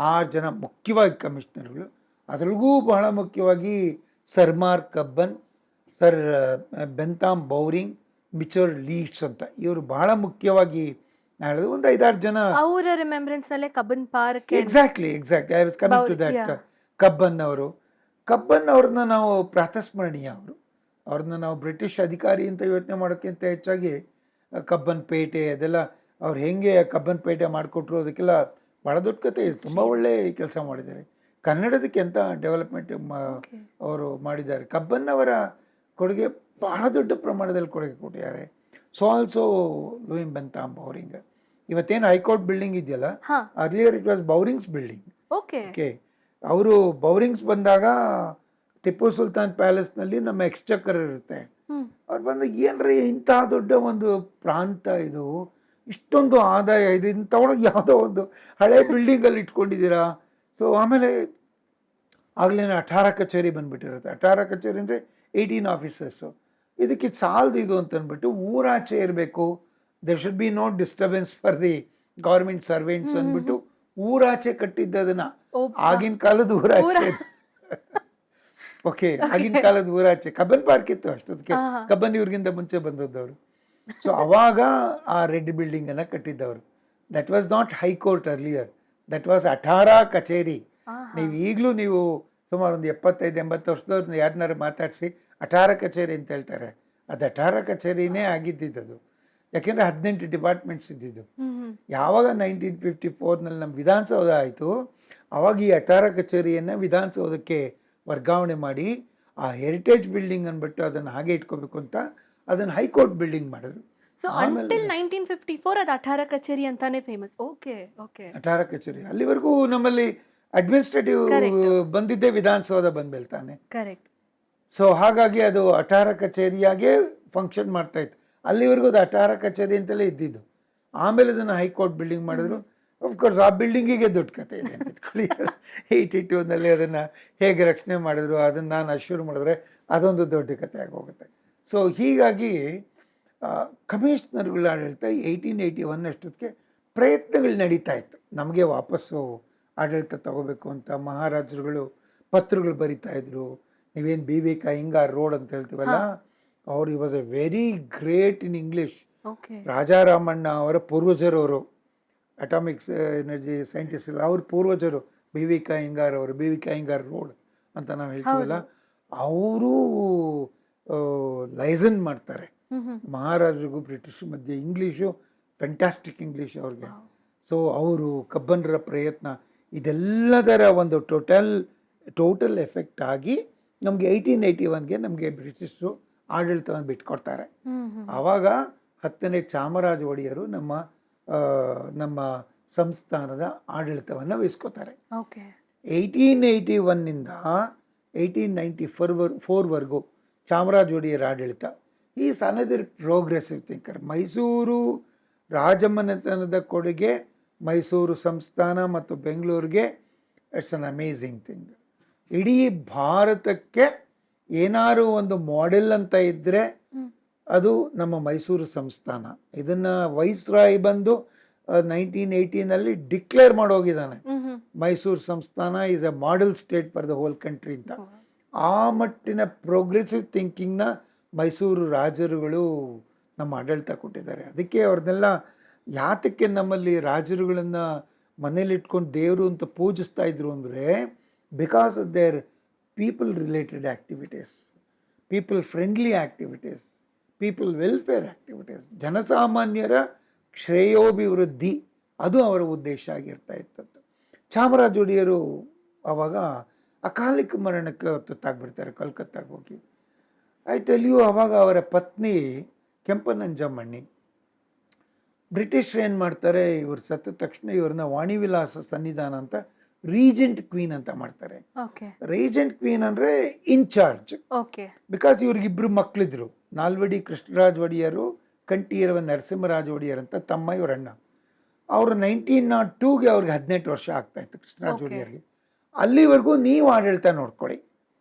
6 ಜನ ಮುಖ್ಯವಾಗಿ ಕಮಿಷನರ್ಗಳು. ಅದರೊಳಗೂ ಬಹಳ ಮುಖ್ಯವಾಗಿ sir Mark Cubbon, sir Bentham Bowring, ಮಿಚರ್ ಲೀಡ್ಸ್ ಅಂತ ಇವರು ಬಹಳ ಮುಖ್ಯವಾಗಿ ಹೇಳಿದ್ರು. ಒಂದು 5-6 ಜನ ಅವರ ರಿಮೆಂಬರೆನ್ಸ್ ನಲ್ಲೇ Cubbon Park. Exactly I was coming to that. Cubbon ಅವ್ರನ್ನ ನಾವು ಪ್ರಾತಸ್ಮರಣೀಯ. ಅವ್ರನ್ನ ನಾವು ಬ್ರಿಟಿಷ್ ಅಧಿಕಾರಿ ಅಂತ ಯೋಚನೆ ಮಾಡೋಕ್ಕಿಂತ ಹೆಚ್ಚಾಗಿ ಕಬ್ಬನ್ ಪೇಟೆ ಅದೆಲ್ಲ ಅವ್ರು ಹೆಂಗೆ ಕಬ್ಬನ್ ಪೇಟೆ ಮಾಡಿಕೊಟ್ರು ಅದಕ್ಕೆಲ್ಲ ಭಾಳ ದೊಡ್ಡ ಕತೆ. ತುಂಬ ಒಳ್ಳೆ ಕೆಲಸ ಮಾಡಿದ್ದಾರೆ. ಕನ್ನಡದಕ್ಕೆ ಎಂಥ ಡೆವಲಪ್ಮೆಂಟ್ ಅವರು ಮಾಡಿದ್ದಾರೆ. ಕಬ್ಬನ್ ಅವರ ಕೊಡುಗೆ ಬಹಳ ದೊಡ್ಡ ಪ್ರಮಾಣದಲ್ಲಿ ಕೊಡುಗೆ ಕೊಟ್ಟಿದ್ದಾರೆ. So also Louis Bentham Bowring. ಇವತ್ತೇನು ಹೈಕೋರ್ಟ್ ಬಿಲ್ಡಿಂಗ್ ಇದೆಯಲ್ಲ, earlier it was Bowring's building. Okay, ಅವರು ಬೌರಿಂಗ್ಸ್ ಬಂದಾಗ ಟಿಪ್ಪು ಸುಲ್ತಾನ್ ಪ್ಯಾಲೇಸ್ನಲ್ಲಿ ನಮ್ಮ ಎಕ್ಸ್ಚಕ್ಕರ್ ಇರುತ್ತೆ. ಅವ್ರು ಬಂದಾಗ ಏನ್ರಿ ಇಂತಹ ದೊಡ್ಡ ಒಂದು ಪ್ರಾಂತ ಇದು, ಇಷ್ಟೊಂದು ಆದಾಯ ಇದು, ಇಂಥ ಒಳಗೆ ಯಾವುದೋ ಒಂದು ಹಳೆ ಬಿಲ್ಡಿಂಗಲ್ಲಿ ಇಟ್ಕೊಂಡಿದ್ದೀರಾ. ಸೊ ಆಮೇಲೆ ಆಗಲೇ ಅಠಾರ ಕಚೇರಿ ಬಂದ್ಬಿಟ್ಟಿರುತ್ತೆ. ಅಠಾರ ಕಚೇರಿ ಅಂದರೆ 18 ಆಫೀಸರ್ಸು. ಇದಕ್ಕೆ ಸಾಲದು ಇದು ಅಂತ ಅಂದ್ಬಿಟ್ಟು ಊರಾಚೆ ಇರಬೇಕು, there should be no disturbance for the government servants ಅಂದ್ಬಿಟ್ಟು ಊರಾಚೆ ಕಟ್ಟಿದ್ದದನ್ನ. ಆಗಿನ ಕಾಲದ ಊರಾಚೆ. ಓಕೆ, ಆಗಿನ ಕಾಲದ ಊರಾಚೆ ಕಬ್ಬನ್ ಪಾರ್ಕ್ ಇತ್ತು ಅಷ್ಟೊತ್ತಿಗೆ. ಕಬ್ಬನ್ ಇವ್ರಿಗಿಂತ ಮುಂಚೆ ಬಂದದ್ದವರು. ಸೊ ಅವಾಗ ಆ ರೆಡ್ ಬಿಲ್ಡಿಂಗ್ ಅನ್ನ ಕಟ್ಟಿದ್ದವರು. That was not high court earlier, that was Attara Kacheri. ನೀವು ಈಗಲೂ ನೀವು ಸುಮಾರು ಒಂದು 75-80 ವರ್ಷದವ್ರನ್ನ ಯಾರನ್ನಾರು ಮಾತಾಡಿಸಿ ಅಠಾರ ಕಚೇರಿ ಅಂತ ಹೇಳ್ತಾರೆ. ಅದು ಅಠಾರ ಕಚೇರಿನೇ ಆಗಿದ್ದಿದ್ದು. ಯಾಕೆಂದರೆ 18 ಡಿಪಾರ್ಟ್ಮೆಂಟ್ಸ್ ಇದ್ದಿದ್ದು. ಯಾವಾಗ 1954ನಲ್ಲಿ ನಮ್ಮ ವಿಧಾನಸೌಧ ಆಯಿತು, ಆವಾಗ ಈ ಅಠಾರ ಕಚೇರಿಯನ್ನು ವಿಧಾನಸೌಧಕ್ಕೆ ವರ್ಗಾವಣೆ ಮಾಡಿ ಆ ಹೆರಿಟೇಜ್ ಬಿಲ್ಡಿಂಗ್ ಅಂದ್ಬಿಟ್ಟು ಅದನ್ನು ಹಾಗೆ ಇಟ್ಕೋಬೇಕು ಅಂತ ಅದನ್ನು ಹೈಕೋರ್ಟ್ ಬಿಲ್ಡಿಂಗ್ ಮಾಡಿದ್ರು. ಸೊ ಅಂಟಿಲ್ 1954 ಅದು ಅಠಾರ ಕಚೇರಿ ಅಂತಾನೆ ಫೇಮಸ್. ಓಕೆ ಓಕೆ, ಅಠಾರ ಕಚೇರಿ ಅಲ್ಲಿವರೆಗೂ ನಮ್ಮಲ್ಲಿ ಅಡ್ಮಿನಿಸ್ಟ್ರೇಟಿವ್ ಬಂದಿದ್ದೇ ವಿಧಾನಸೌಧ ಬಂದ್ಮೇಲೆ ತಾನೆ. ಕರೆಕ್ಟ್. ಸೊ ಹಾಗಾಗಿ ಅದು ಅಠಾರ ಕಚೇರಿಯಾಗೇ ಫಂಕ್ಷನ್ ಮಾಡ್ತಾ ಇತ್ತು. ಅಲ್ಲಿವರೆಗೂ ಅದು ಅಠಾರ ಕಚೇರಿ ಅಂತಲೇ ಇದ್ದಿದ್ದು. ಆಮೇಲೆ ಅದನ್ನು ಹೈಕೋರ್ಟ್ ಬಿಲ್ಡಿಂಗ್ ಮಾಡಿದ್ರು. ಅಫ್ಕೋರ್ಸ್ ಆ ಬಿಲ್ಡಿಂಗಿಗೆ ದೊಡ್ಡ ಕತೆ ಇದೆ ಅಂತ ಇಟ್ಕೊಳ್ಳಿ. 82ನಲ್ಲಿ ಅದನ್ನು ಹೇಗೆ ರಕ್ಷಣೆ ಮಾಡಿದ್ರು ಅದನ್ನು ನಾನು ಅಶ್ಯೂರ್ ಮಾಡಿದ್ರೆ ಅದೊಂದು ದೊಡ್ಡ ಕತೆ ಆಗೋಗುತ್ತೆ. ಸೊ ಹೀಗಾಗಿ ಕಮಿಷನರ್ಗಳ ಆಡಳಿತ 1881 ಅಷ್ಟೊತ್ತಿಗೆ ಪ್ರಯತ್ನಗಳು ನಡೀತಾ ಇತ್ತು. ನಮಗೆ ವಾಪಸ್ಸು ಆಡಳಿತ ತಗೋಬೇಕು ಅಂತ ಮಹಾರಾಜರುಗಳು ಪತ್ರಗಳು ಬರಿತಾ ಇದ್ರು. ನೀವೇನು BVK ಅಯ್ಯಂಗಾರ್ ರೋಡ್ ಅಂತ ಹೇಳ್ತೀವಲ್ಲ, ಅವ್ರು ಈ was A very great in English. Raja Ramanna ಅವರ ಪೂರ್ವಜರವರು, ಅಟಾಮಿಕ್ಸ್ ಎನರ್ಜಿ ಸೈಂಟಿಸ್ಟ್ ಇಲ್ಲ, ಅವ್ರ ಪೂರ್ವಜರು BVK ಅಯ್ಯಂಗಾರ್ ಅವರು. BVK ಅಯ್ಯಂಗಾರ್ ರೋಡ್ ಅಂತ ನಾವು ಹೇಳ್ತೀವಲ್ಲ, ಅವರು ಲೈಸನ್ ಮಾಡ್ತಾರೆ ಮಹಾರಾಜರಿಗೂ ಬ್ರಿಟಿಷ್ ಮಧ್ಯೆ. ಇಂಗ್ಲೀಷು ಫ್ಯಾಂಟಾಸ್ಟಿಕ್ ಇಂಗ್ಲೀಷ್ ಅವ್ರಿಗೆ. ಸೊ ಅವರು ಕಬ್ಬನ್ರ ಪ್ರಯತ್ನ ಇದೆಲ್ಲದರ ಒಂದು ಟೋಟಲ್ ಎಫೆಕ್ಟ್ ಆಗಿ ನಮಗೆ 1881ಗೆ ನಮಗೆ ಬ್ರಿಟಿಷರು ಆಡಳಿತವನ್ನು ಬಿಟ್ಕೊಡ್ತಾರೆ. ಆವಾಗ 10ನೇ ಚಾಮರಾಜ ಒಡೆಯರು ನಮ್ಮ ಸಂಸ್ಥಾನದ ಆಡಳಿತವನ್ನು ವಹಿಸ್ಕೋತಾರೆ. 1881ನಿಂದ 1894ವರೆಗೂ ಚಾಮರಾಜ ಒಡೆಯರ ಆಡಳಿತ. ಈ ಅನದರ್ ಪ್ರೋಗ್ರೆಸಿವ್ ಥಿಂಕರ್. ಮೈಸೂರು ರಾಜಮನೆತನದ ಕೊಡುಗೆ ಮೈಸೂರು ಸಂಸ್ಥಾನ ಮತ್ತು ಬೆಂಗಳೂರಿಗೆ ಇಟ್ಸ್ ಅನ್ ಅಮೇಝಿಂಗ್ ಥಿಂಗ್. ಇಡೀ ಭಾರತಕ್ಕೆ ಏನಾರು ಒಂದು ಮಾಡೆಲ್ ಅಂತ ಇದ್ದರೆ ಅದು ನಮ್ಮ ಮೈಸೂರು ಸಂಸ್ಥಾನ. ಇದನ್ನು ವೈಸ್ರಾಯ್ ಬಂದು 1980ನಲ್ಲಿ ಡಿಕ್ಲೇರ್ ಮಾಡೋಗಿದ್ದಾನೆ, ಮೈಸೂರು ಸಂಸ್ಥಾನ is A model state for the whole country ಅಂತ. ಆ ಮಟ್ಟಿನ ಪ್ರೋಗ್ರೆಸಿವ್ ಥಿಂಕಿಂಗ್ನ ಮೈಸೂರು ರಾಜರುಗಳು ನಮ್ಮ ಆಡಳಿತ ಕೊಟ್ಟಿದ್ದಾರೆ. ಅದಕ್ಕೆ ಅವ್ರನ್ನೆಲ್ಲ ಯಾತಕ್ಕೆ ನಮ್ಮಲ್ಲಿ ರಾಜರುಗಳನ್ನು ಮನೇಲಿಟ್ಕೊಂಡು ದೇವರು ಅಂತ ಪೂಜಿಸ್ತಾ ಇದ್ರು ಅಂದರೆ, because of their people related activities, people friendly activities, people welfare activities, ಜನಸಾಮಾನ್ಯರ ಶ್ರೇಯೋಭಿವೃದ್ಧಿ, ಅದು ಅವರ ಉದ್ದೇಶ ಆಗಿರ್ತಾ ಇತ್ತದ್ದು. ಚಾಮರಾಜ ಒಡೆಯರು ಆವಾಗ ಅಕಾಲಿಕ ಮರಣಕ್ಕೆ ತುತ್ತಾಗ್ಬಿಡ್ತಾರೆ ಕಲ್ಕತ್ತಾಗೆ ಹೋಗಿ. ಐ ಟೆಲ್ ಯು, ಆವಾಗ ಅವರ ಪತ್ನಿ ಕೆಂಪನಂಜಮ್ಮಣ್ಣಿ, ಬ್ರಿಟಿಷರು ಏನು ಮಾಡ್ತಾರೆ, ಇವರು ಸತ್ತ ತಕ್ಷಣ ಇವ್ರನ್ನ ವಾಣಿವಿಲಾಸ ಸನ್ನಿಧಾನ ಅಂತ ರೀಜೆಂಟ್ ಕ್ವೀನ್ ಅಂತ ಮಾಡ್ತಾರೆ. ರೀಜೆಂಟ್ ಕ್ವೀನ್ ಅಂದರೆ ಇನ್ಚಾರ್ಜ್. ಬಿಕಾಸ್ ಇವ್ರಿಗಿಬ್ರು ಮಕ್ಕಳಿದ್ರು, ನಾಲ್ವಡಿ ಕೃಷ್ಣರಾಜ ಒಡೆಯರು, ಕಂಠೀರವ ನರಸಿಂಹರಾಜ ಒಡೆಯರ್ ಅಂತ ತಮ್ಮ ಇವರಣ್ಣ. ಅವರು 1902ಗೆ ಅವ್ರಿಗೆ 18 ವರ್ಷ ಆಗ್ತಾಯಿತ್ತು ಕೃಷ್ಣರಾಜ ಒಡೆಯರ್ಗೆ. ಅಲ್ಲಿವರೆಗೂ ನೀವು ಆಡಳಿತ ನೋಡ್ಕೊಳ್ಳಿ,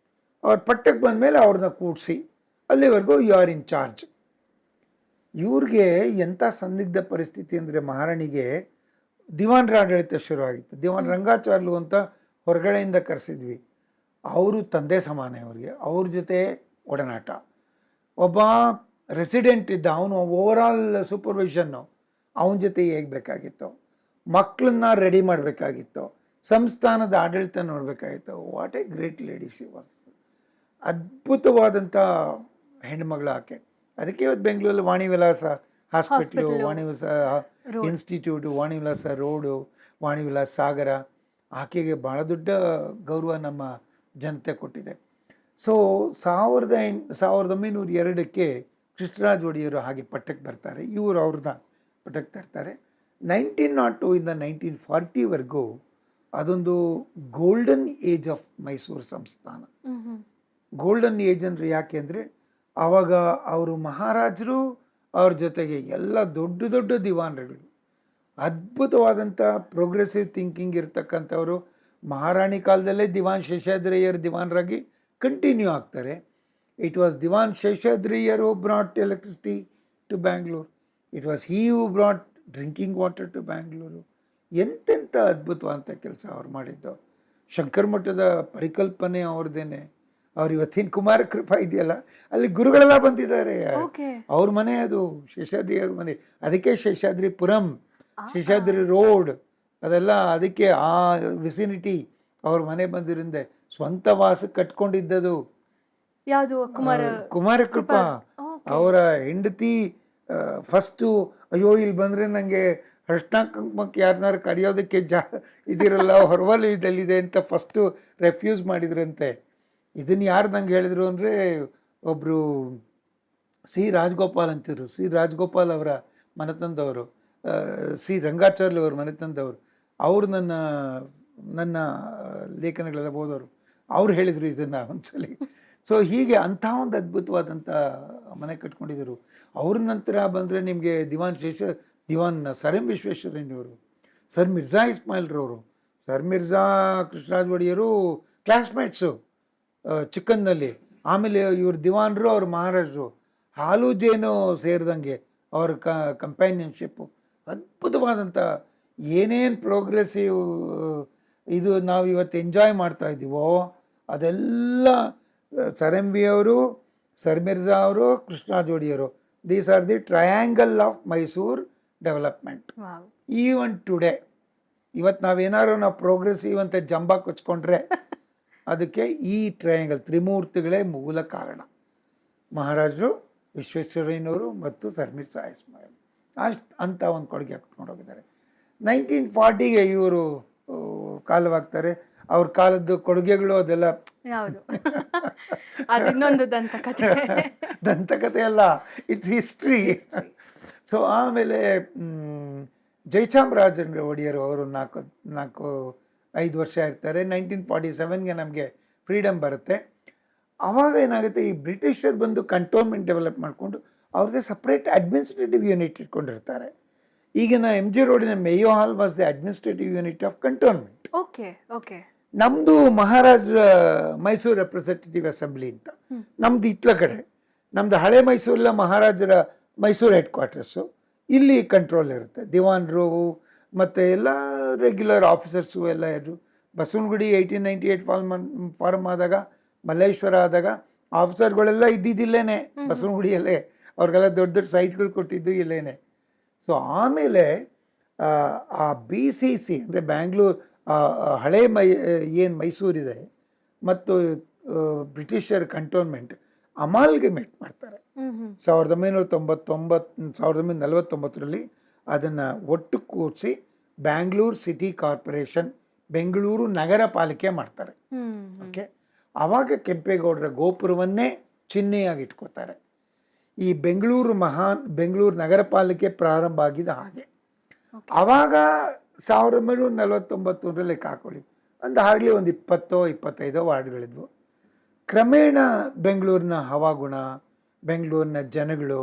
ಅವ್ರ ಪಟ್ಟಕ್ಕೆ ಬಂದಮೇಲೆ ಅವ್ರನ್ನ ಕೂಡಿಸಿ, ಅಲ್ಲಿವರೆಗೂ ಯು ಆರ್ ಇನ್ ಚಾರ್ಜ್. ಇವ್ರಿಗೆ ಎಂಥ ಸಂದಿಗ್ಧ ಪರಿಸ್ಥಿತಿ ಅಂದರೆ, ಮಹಾರಾಣಿಗೆ ದಿವಾನರ ಆಡಳಿತ ಶುರುವಾಗಿತ್ತು. ದಿವಾನ್ ರಂಗಾಚಾರ್ಲು ಅಂತ ಹೊರಗಡೆಯಿಂದ ಕರೆಸಿದ್ವಿ. ಅವರು ತಂದೆ ಸಮಾನ ಅವ್ರಿಗೆ, ಅವ್ರ ಜೊತೆ ಒಡನಾಟ. ಒಬ್ಬ ರೆಸಿಡೆಂಟ್ ಇದ್ದ, ಅವನು ಓವರಾಲ್ ಸೂಪರ್ವಿಷನ್ನು ಅವನ ಜೊತೆ ಹೇಗೆ ಬೇಕಾಗಿತ್ತು, ಮಕ್ಕಳನ್ನ ರೆಡಿ ಮಾಡಬೇಕಾಗಿತ್ತು, ಸಂಸ್ಥಾನದ ಆಡಳಿತ ನೋಡಬೇಕಾಗಿತ್ತು. What a great lady she was. ಅದ್ಭುತವಾದಂಥ ಹೆಣ್ಮಗಳು ಆಕೆ. ಅದಕ್ಕೆ ಇವತ್ತು ಬೆಂಗಳೂರಲ್ಲಿ Vanivilas hospital, Vanivilas institute, Vanivilas road, Vanivilas Sagara, ಆಕೆಗೆ ಭಾಳ ದೊಡ್ಡ ಗೌರವ ನಮ್ಮ ಜನತೆ ಕೊಟ್ಟಿದೆ. ಸೊ 1902ಕ್ಕೆ ಕೃಷ್ಣರಾಜ ಒಡೆಯರು ಹಾಗೆ ಪಟ್ಟಕ್ಕೆ ಬರ್ತಾರೆ, ಇವರು ಅವ್ರನ್ನ ಪಟ್ಟಕ್ಕೆ ತರ್ತಾರೆ. 1902ಇಂದ 1940ವರೆಗೂ ಅದೊಂದು ಗೋಲ್ಡನ್ ಏಜ್ ಆಫ್ ಮೈಸೂರು ಸಂಸ್ಥಾನ. ಗೋಲ್ಡನ್ ಏಜ್ ಅಂದರೆ ಯಾಕೆ ಅಂದರೆ, ಆವಾಗ ಅವರು ಮಹಾರಾಜರು, ಅವ್ರ ಜೊತೆಗೆ ಎಲ್ಲ ದೊಡ್ಡ ದೊಡ್ಡ ದಿವಾನರುಗಳು, ಅದ್ಭುತವಾದಂಥ ಪ್ರೋಗ್ರೆಸಿವ್ ಥಿಂಕಿಂಗ್ ಇರ್ತಕ್ಕಂಥವರು. ಮಹಾರಾಣಿ ಕಾಲದಲ್ಲೇ ದಿವಾನ್ ಶೇಷಾದ್ರಯ್ಯರ್ ದಿವಾನರಾಗಿ ಕಂಟಿನ್ಯೂ ಆಗ್ತಾರೆ. It was Diwan Seshadri Iyer who brought electricity to Bangalore. It was Hi who brought drinking water to Bangalore. ಎಂತೆಂಥ ಅದ್ಭುತವಾದಂಥ ಕೆಲಸ ಅವ್ರು ಮಾಡಿದ್ದು. ಶಂಕರ ಮಠದ ಪರಿಕಲ್ಪನೆ ಅವ್ರದ್ದೇನೆ. ಅವ್ರು ಇವತ್ತಿನ ಕುಮಾರ ಕೃಪಾ ಇದೆಯಲ್ಲ, ಅಲ್ಲಿ ಗುರುಗಳೆಲ್ಲ ಬಂದಿದ್ದಾರೆ. ಅವ್ರ ಮನೆ ಅದು, ಶೇಷಾದ್ರಿ ಅವ್ರ ಮನೆ. ಅದಕ್ಕೆ ಶೇಷಾದ್ರಿಪುರಂ ಶೇಷಾದ್ರಿ ರೋಡ್ ಅದೆಲ್ಲ ಅದಕ್ಕೆ ಆ ವಿಸಿನಿಟಿ ಅವ್ರ ಮನೆ ಬಂದಿರಿಂದ ಸ್ವಂತ ವಾಸ ಕಟ್ಕೊಂಡಿದ್ದದು ಯಾವುದು ಕುಮಾರಕೃಪಾ. ಅವರ ಹೆಂಡತಿ ಫಸ್ಟು ಅಯ್ಯೋ ಇಲ್ಲಿ ಬಂದರೆ ನನಗೆ ಅರ್ಶಿನ ಕುಂಕುಮಕ್ಕೆ ಯಾರನ್ನಾರು ಕರೆಯೋದಕ್ಕೆ ಇದಿರಲ್ಲ ಹೊರವಲಯದಲ್ಲಿದೆ ಅಂತ ಫಸ್ಟು ರೆಫ್ಯೂಸ್ ಮಾಡಿದ್ರಂತೆ. ಇದನ್ನು ಯಾರು ನಂಗೆ ಹೇಳಿದ್ರು ಅಂದರೆ ಒಬ್ಬರು ಸಿ ರಾಜಗೋಪಾಲ್ ಅಂತಿದ್ರು. ಸಿ ರಾಜಗೋಪಾಲ್ ಅವರ ಮನೆತಂದವರು, ಸಿ ರಂಗಾಚಾರ್ಯ ಅವ್ರ ಮನೆತಂದವರು. ಅವರು ನನ್ನ ಲೇಖನಗಳೆಲ್ಲ ಓದೋರು. ಅವ್ರು ಹೇಳಿದರು ಇದನ್ನು ಒಂದ್ಸಲಿ. ಸೊ ಹೀಗೆ ಅಂಥ ಒಂದು ಅದ್ಭುತವಾದಂಥ ಮನೆ ಕಟ್ಕೊಂಡಿದ್ದರು. ಅವ್ರ ನಂತರ ಬಂದರೆ ನಿಮಗೆ ದಿವಾನ್ ಸರ್ ಎಂ ವಿಶ್ವೇಶ್ವರಯ್ಯನವರು, ಸರ್ ಮಿರ್ಜಾ ಇಸ್ಮಾಯಿಲ್ರವರು, ಸರ್ ಮಿರ್ಜಾ ಕೃಷ್ಣರಾಜ ಒಡೆಯರು ಕ್ಲಾಸ್ಮೇಟ್ಸು ಚಿಕ್ಕನ್ನಲ್ಲಿ. ಆಮೇಲೆ ಇವ್ರ ದಿವಾನ್ರು ಅವ್ರ ಮಹಾರಾಜರು, ಹಾಲು ಜೇನು ಸೇರಿದಂಗೆ ಅವ್ರ ಕಂಪ್ಯಾನಿಯನ್ಶಿಪ್ಪು ಅದ್ಭುತವಾದಂಥ ಏನೇನು ಪ್ರೋಗ್ರೆಸಿವ್ ಇದು ನಾವು ಇವತ್ತು ಎಂಜಾಯ್ ಮಾಡ್ತಾ ಇದ್ದೀವೋ ಅದೆಲ್ಲ ಸರ್ ಎಂ ವಿ ಅವರು, ಸರ್ ಮಿರ್ಜಾ ಅವರು, ಕೃಷ್ಣರಾಜ ಒಡೆಯರು. These are the triangle of Mysore development. Even today ಇವತ್ತು ನಾವು ಪ್ರೋಗ್ರೆಸಿವ್ ಅಂತ ಜಂಬ ಕೊಚ್ಕೊಂಡ್ರೆ ಅದಕ್ಕೆ ಈ ಟ್ರಯಾಂಗಲ್ ತ್ರಿಮೂರ್ತಿಗಳೇ ಮೂಲ ಕಾರಣ. ಮಹಾರಾಜರು, ವಿಶ್ವೇಶ್ವರಯ್ಯನವರು ಮತ್ತು ಸರ್ ಮಿರ್ಜಾ ಇಸ್ಮಾಯಿಲ್ ಅಂತ ಒಂದು ಕೊಡುಗೆ ಕೊಟ್ಕೊಂಡು ಹೋಗಿದ್ದಾರೆ. 1940ಗೆ ಇವರು ಕಾಲವಾಗ್ತಾರೆ. ಅವ್ರ ಕಾಲದ್ದು ಕೊಡುಗೆಗಳು ಅದೆಲ್ಲ ದಂತಕಥೆ ಅಲ್ಲ, ಇಟ್ಸ್ ಹಿಸ್ಟ್ರಿ. ಸೊ ಆಮೇಲೆ ಜಯಚಾಮರಾಜೇಂದ್ರ ಒಡೆಯರು ಅವರು 4-5 ವರ್ಷ ಇರ್ತಾರೆ. 1947ಗೆ ನಮಗೆ ಫ್ರೀಡಮ್ ಬರುತ್ತೆ. ಆವಾಗ ಏನಾಗುತ್ತೆ, ಈ ಬ್ರಿಟಿಷರು ಬಂದು ಕಂಟೋನ್ಮೆಂಟ್ ಡೆವಲಪ್ ಮಾಡಿಕೊಂಡು ಅವ್ರದ್ದೇ ಸಪ್ರೇಟ್ ಅಡ್ಮಿನಿಸ್ಟ್ರೇಟಿವ್ ಯೂನಿಟ್ ಇಟ್ಕೊಂಡಿರ್ತಾರೆ. ಈಗಿನ ಎಮ್ ಜಿ ರೋಡಿನ Mayo hall was the administrative unit of cantonment. ನಮ್ಮದು ಮಹಾರಾಜರ ಮೈಸೂರು ರೆಪ್ರೆಸೆಂಟೇಟಿವ್ ಅಸೆಂಬ್ಲಿ ಅಂತ, ನಮ್ದು ಇತ್ಲ ಕಡೆ. ನಮ್ಮದು ಹಳೆ ಮೈಸೂರೆಲ್ಲ ಮಹಾರಾಜರ ಮೈಸೂರು ಹೆಡ್ ಕ್ವಾರ್ಟರ್ಸು. ಇಲ್ಲಿ ಕಂಟ್ರೋಲ್ ಇರುತ್ತೆ. ದಿವಾನ್ರು ಮತ್ತು ಎಲ್ಲ ರೆಗ್ಯುಲರ್ ಆಫೀಸರ್ಸು ಎಲ್ಲ ಇದ್ರು. ಬಸವನಗುಡಿ 1898 ಫಾರ್ಮ್ ಆದಾಗ, ಮಲ್ಲೇಶ್ವರ ಆದಾಗ ಆಫೀಸರ್ಗಳೆಲ್ಲ ಇದ್ದಿದ್ದಿಲ್ಲೇನೆ ಬಸವನಗುಡಿಯಲ್ಲೇ. ಅವ್ರಿಗೆಲ್ಲ ದೊಡ್ಡ ದೊಡ್ಡ ಸೈಟ್ಗಳು ಕೊಟ್ಟಿದ್ದು ಇಲ್ಲೇನೆ. ಸೊ ಆಮೇಲೆ ಆ BCC ಅಂದರೆ ಬ್ಯಾಂಗ್ಳೂರು ಹಳೆ ಏನು ಮೈಸೂರಿದೆ ಮತ್ತು ಬ್ರಿಟಿಷರ್ ಕಂಟೋನ್ಮೆಂಟ್ ಅಮಾಲ್ಗಮೇಟ್ ಮಾಡ್ತಾರೆ 1949 ಅದನ್ನು ಒಟ್ಟು ಕೂರಿಸಿ ಬ್ಯಾಂಗ್ಳೂರು ಸಿಟಿ ಕಾರ್ಪೊರೇಷನ್, ಬೆಂಗಳೂರು ನಗರ ಪಾಲಿಕೆ ಮಾಡ್ತಾರೆ. ಓಕೆ, ಆವಾಗ ಕೆಂಪೇಗೌಡರ ಗೋಪುರವನ್ನೇ ಚಿಹ್ನೆಯಾಗಿ ಇಟ್ಕೋತಾರೆ. ಈ ಬೆಂಗಳೂರು ನಗರ ಪಾಲಿಕೆ ಪ್ರಾರಂಭ ಆಗಿದ ಹಾಗೆ. ಆವಾಗ 1949 ಲೆಕ್ಕ ಹಾಕೊಳ್ಳಿ, ಹಾರ್ಡ್ಲಿ ಒಂದು 20-25 ವಾರ್ಡ್ಗಳಿದ್ವು. ಕ್ರಮೇಣ ಬೆಂಗಳೂರಿನ ಹವಾಗುಣ, ಬೆಂಗಳೂರಿನ ಜನಗಳು,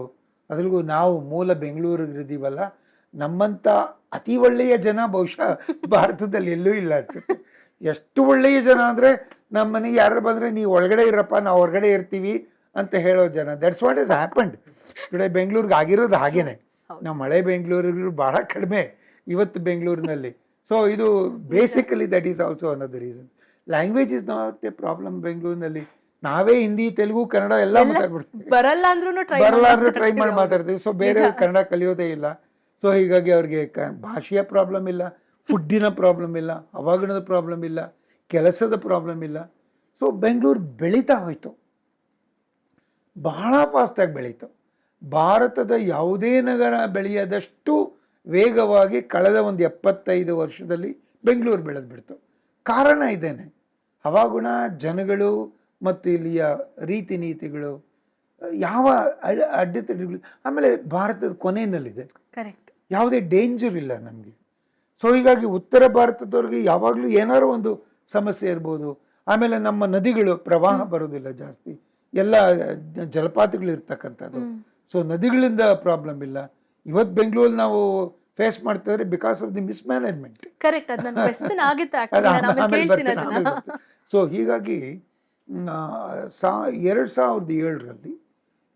ಅದ್ರಿಗೂ ನಾವು ಮೂಲ ಬೆಂಗಳೂರಿಗಿದ್ದೀವಲ್ಲ, ನಮ್ಮಂಥ ಅತಿ ಒಳ್ಳೆಯ ಜನ ಬಹುಶಃ ಭಾರತದಲ್ಲಿ ಎಲ್ಲೂ ಇಲ್ಲ ಅನ್ಸುತ್ತೆ. ಎಷ್ಟು ಒಳ್ಳೆಯ ಜನ ಅಂದರೆ ನಮ್ಮ ಮನೆಗೆ ಯಾರು ಬಂದರೆ ನೀವು ಒಳಗಡೆ ಇರಪ್ಪ, ನಾವು ಹೊರಗಡೆ ಇರ್ತೀವಿ ಅಂತ ಹೇಳೋ ಜನ. That's what is happened today. ಬೆಂಗಳೂರಿಗೆ ಆಗಿರೋದು ಹಾಗೇನೆ. ನಮ್ಮ ಹಳೆ ಬೆಂಗಳೂರಿಗೂ ಭಾಳ ಕಡಿಮೆ ಇವತ್ತು ಬೆಂಗಳೂರಿನಲ್ಲಿ. ಸೊ ಇದು basically that is also one of the reasons. Language is not A problem ಬೆಂಗಳೂರಿನಲ್ಲಿ. ನಾವೇ ಹಿಂದಿ, ತೆಲುಗು, ಕನ್ನಡ ಎಲ್ಲ ಮಾತಾಡ್ಬಿಡ್ತೀವಿ. ಬರಲ್ಲ ಅಂದ್ರೂ ಟ್ರೈ ಮಾಡಿ ಮಾತಾಡ್ತೀವಿ. ಸೊ ಬೇರೆ ಕನ್ನಡ ಕಲಿಯೋದೇ ಇಲ್ಲ. ಸೊ ಹೀಗಾಗಿ ಅವ್ರಿಗೆ ಭಾಷೆಯ ಪ್ರಾಬ್ಲಮ್ ಇಲ್ಲ, ಫುಡ್ಡಿನ ಪ್ರಾಬ್ಲಮ್ ಇಲ್ಲ, ಹವಾಗುಣದ ಪ್ರಾಬ್ಲಮ್ ಇಲ್ಲ, ಕೆಲಸದ ಪ್ರಾಬ್ಲಮ್ ಇಲ್ಲ. ಸೊ ಬೆಂಗಳೂರು ಬೆಳೀತಾ ಹೋಯಿತು, ಬಹಳ ಫಾಸ್ಟಾಗಿ ಬೆಳೀತು. ಭಾರತದ ಯಾವುದೇ ನಗರ ಬೆಳೆಯದಷ್ಟು ವೇಗವಾಗಿ ಕಳೆದ ಒಂದು 75 ವರ್ಷದಲ್ಲಿ ಬೆಂಗಳೂರು ಬೆಳೆದ್ಬಿಡ್ತು. ಕಾರಣ ಇದೇನೆ, ಹವಾಗುಣ, ಜನಗಳು ಮತ್ತು ಇಲ್ಲಿಯ ರೀತಿ ನೀತಿಗಳು, ಯಾವ ಅಡ್ಡತಡೆಗಳು. ಆಮೇಲೆ ಭಾರತದ ಕೊನೆಯಲ್ಲಿದೆ, ಯಾವುದೇ ಡೇಂಜರ್ ಇಲ್ಲ ನಮಗೆ. ಸೊ ಹೀಗಾಗಿ ಉತ್ತರ ಭಾರತದವ್ರಿಗೆ ಯಾವಾಗಲೂ ಏನಾರು ಒಂದು ಸಮಸ್ಯೆ ಇರ್ಬೋದು. ಆಮೇಲೆ ನಮ್ಮ ನದಿಗಳು ಪ್ರವಾಹ ಬರೋದಿಲ್ಲ ಜಾಸ್ತಿ, ಎಲ್ಲ ಜಲಪಾತಗಳು ಇರ್ತಕ್ಕಂಥದ್ದು. ಸೊ ನದಿಗಳಿಂದ ಪ್ರಾಬ್ಲಮ್ ಇಲ್ಲ. ಇವತ್ತು ಬೆಂಗಳೂರು ನಾವು ಫೇಸ್ ಮಾಡ್ತಿದ್ರೆ because of the mismanagement. So ಹೀಗಾಗಿ 2007ರಲ್ಲಿ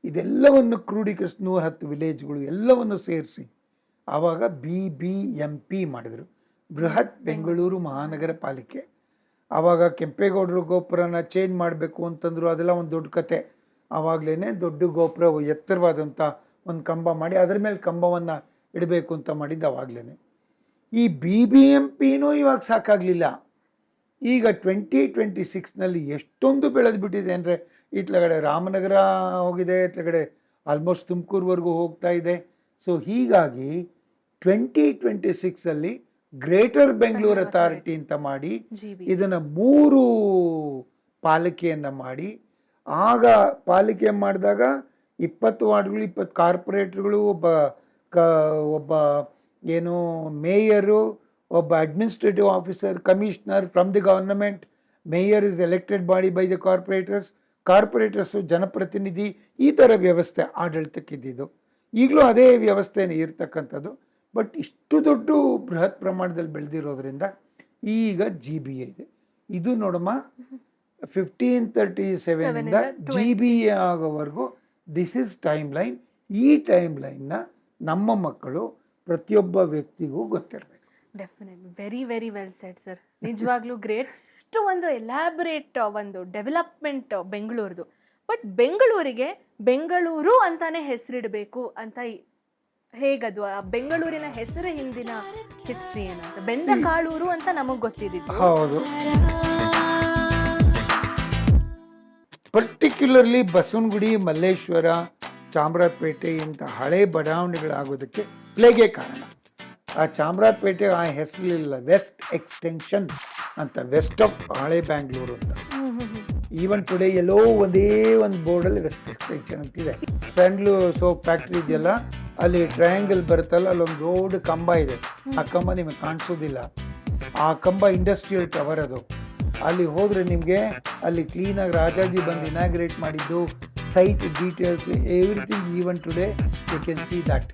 ಇದೆಲ್ಲವನ್ನು ಕ್ರೋಢೀಕರಿಸಿ 110 ವಿಲೇಜ್ಗಳು ಎಲ್ಲವನ್ನು ಸೇರಿಸಿ ಆವಾಗ BBMP ಮಾಡಿದರು, ಬೃಹತ್ ಬೆಂಗಳೂರು ಮಹಾನಗರ ಪಾಲಿಕೆ. ಆವಾಗ ಕೆಂಪೇಗೌಡರು ಗೋಪುರನ ಚೇಂಜ್ ಮಾಡಬೇಕು ಅಂತಂದ್ರು, ಅದೆಲ್ಲ ಒಂದು ದೊಡ್ಡ ಕತೆ. ಆವಾಗಲೇ ದೊಡ್ಡ ಗೋಪುರ ಎತ್ತರವಾದಂಥ ಒಂದು ಕಂಬ ಮಾಡಿ ಅದರ ಮೇಲೆ ಕಂಬವನ್ನು ಇಡಬೇಕು ಅಂತ ಮಾಡಿದ್ದು ಅವಾಗಲೇ. ಈ BBMPನೂ ಇವಾಗ ಸಾಕಾಗಲಿಲ್ಲ. ಈಗ 2026ನಲ್ಲಿ ಎಷ್ಟೊಂದು ಬೆಳೆದು ಬಿಟ್ಟಿದೆ ಅಂದರೆ, ಇತ್ಲಗಡೆ ರಾಮನಗರ ಹೋಗಿದೆ, ಇತ್ಲಗಡೆ ಆಲ್ಮೋಸ್ಟ್ ತುಮಕೂರುವರೆಗೂ ಹೋಗ್ತಾ ಇದೆ. ಸೊ ಹೀಗಾಗಿ 2026ಅಲ್ಲಿ ಗ್ರೇಟರ್ ಬೆಂಗಳೂರು ಅಥಾರಿಟಿ ಅಂತ ಮಾಡಿ ಇದನ್ನು 3 ಪಾಲಿಕೆಯನ್ನು ಮಾಡಿ, ಆಗ ಪಾಲಿಕೆ ಮಾಡಿದಾಗ 20 ವಾರ್ಡ್ಗಳು, 20 ಕಾರ್ಪೊರೇಟ್ರುಗಳು, ಒಬ್ಬ ಏನು ಮೇಯರು, ಒಬ್ಬ administrative officer, commissioner from the government. Mayor is elected body by the corporators ಜನಪ್ರತಿನಿಧಿ. ಈ ಥರ ವ್ಯವಸ್ಥೆ ಆಡಳಿತಕ್ಕಿದ್ದು. ಈಗಲೂ ಅದೇ ವ್ಯವಸ್ಥೆನೇ ಇರ್ತಕ್ಕಂಥದ್ದು. ಬಟ್ ಇಷ್ಟು ದೊಡ್ಡ ಬೃಹತ್ ಪ್ರಮಾಣದಲ್ಲಿ ಬೆಳೆದಿರೋದ್ರಿಂದ ಈಗ GBA ಇದೆ. ಇದು ನೋಡಮ್ಮ 1537ಇಂದ GBA ಆಗೋವರೆಗೂ ದಿಸ್ ಇಸ್ ಟೈಮ್ ಲೈನ್. ಈ ಟೈಮ್ ಲೈನ್ನ ನಮ್ಮ ಮಕ್ಕಳು ಪ್ರತಿಯೊಬ್ಬ ವ್ಯಕ್ತಿಗೂ ಗೊತ್ತಿರಬೇಕು. Definite, very very well shed sir. ನಿಜವಾಗ್ಲೂ ಗ್ರೇಟ್. ಇಷ್ಟು ಒಂದು ಎಲಾಬರೇಟ್ ಒಂದು ಡೆವಲಪ್ಮೆಂಟ್ ಬೆಂಗಳೂರದು. ಬಟ್ ಬೆಂಗಳೂರಿಗೆ ಬೆಂಗಳೂರು ಅಂತಾನೆ ಹೆಸರಿಡಬೇಕು ಅಂತ ಹೇಗದು? ಆ ಬೆಂಗಳೂರಿನ ಹೆಸರು ಹಿಂದಿನ ಹಿಸ್ಟ್ರಿ ಏನಂತ? ಬೆಂದ ಕಾಳೂರು ಅಂತ ನಮಗ್ ಗೊತ್ತಿದ್ದು. ಹೌದು, ಪರ್ಟಿಕ್ಯುಲರ್ಲಿ ಬಸವನಗುಡಿ, ಮಲ್ಲೇಶ್ವರ, ಚಾಮರಾಜಪೇಟೆ ಇಂಥ ಹಳೆ ಬಡಾವಣೆಗಳಾಗೋದಕ್ಕೆ ಪ್ಲೇಗೆ ಕಾರಣ. ಆ ಚಾಮರಾಜಪೇಟೆ ಆ ಹೆಸರಿಲ್ಲ, ವೆಸ್ಟ್ ಎಕ್ಸ್ಟೆನ್ಷನ್ ಅಂತ, ವೆಸ್ಟ್ ಆಫ್ ಹಳೆ ಬ್ಯಾಂಗ್ಳೂರು ಅಂತ. ಈವನ್ ಟುಡೇ ಎಲ್ಲೋ ಒಂದೇ ಒಂದು ಬೋರ್ಡಲ್ಲಿ ವೆಸ್ಟ್ ಎಕ್ಸ್ಟೆನ್ಷನ್ ಅಂತಿದೆ. ಸ್ಯಾಂಡ್ಲೂರ್ ಸೋಪ್ ಫ್ಯಾಕ್ಟ್ರಿ ಇದೆಯಲ್ಲ, ಅಲ್ಲಿ ಟ್ರಯಾಂಗಲ್ ಬರುತ್ತಲ್ಲ, ಅಲ್ಲೊಂದು ದೊಡ್ಡ ಕಂಬ ಇದೆ. ಆ ಕಂಬ ನಿಮಗೆ ಕಾಣಿಸೋದಿಲ್ಲ. ಆ ಕಂಬ ಇಂಡಸ್ಟ್ರಿಯಲ್ ಟವರ್ ಅದು. ಅಲ್ಲಿ ಹೋದರೆ ನಿಮಗೆ ಅಲ್ಲಿ ಕ್ಲೀನಾಗಿ ರಾಜಾಜಿ ಬಂದು ಇನಾಗ್ರೇಟ್ ಮಾಡಿದ್ದು, site details, everything. Even today you can see that.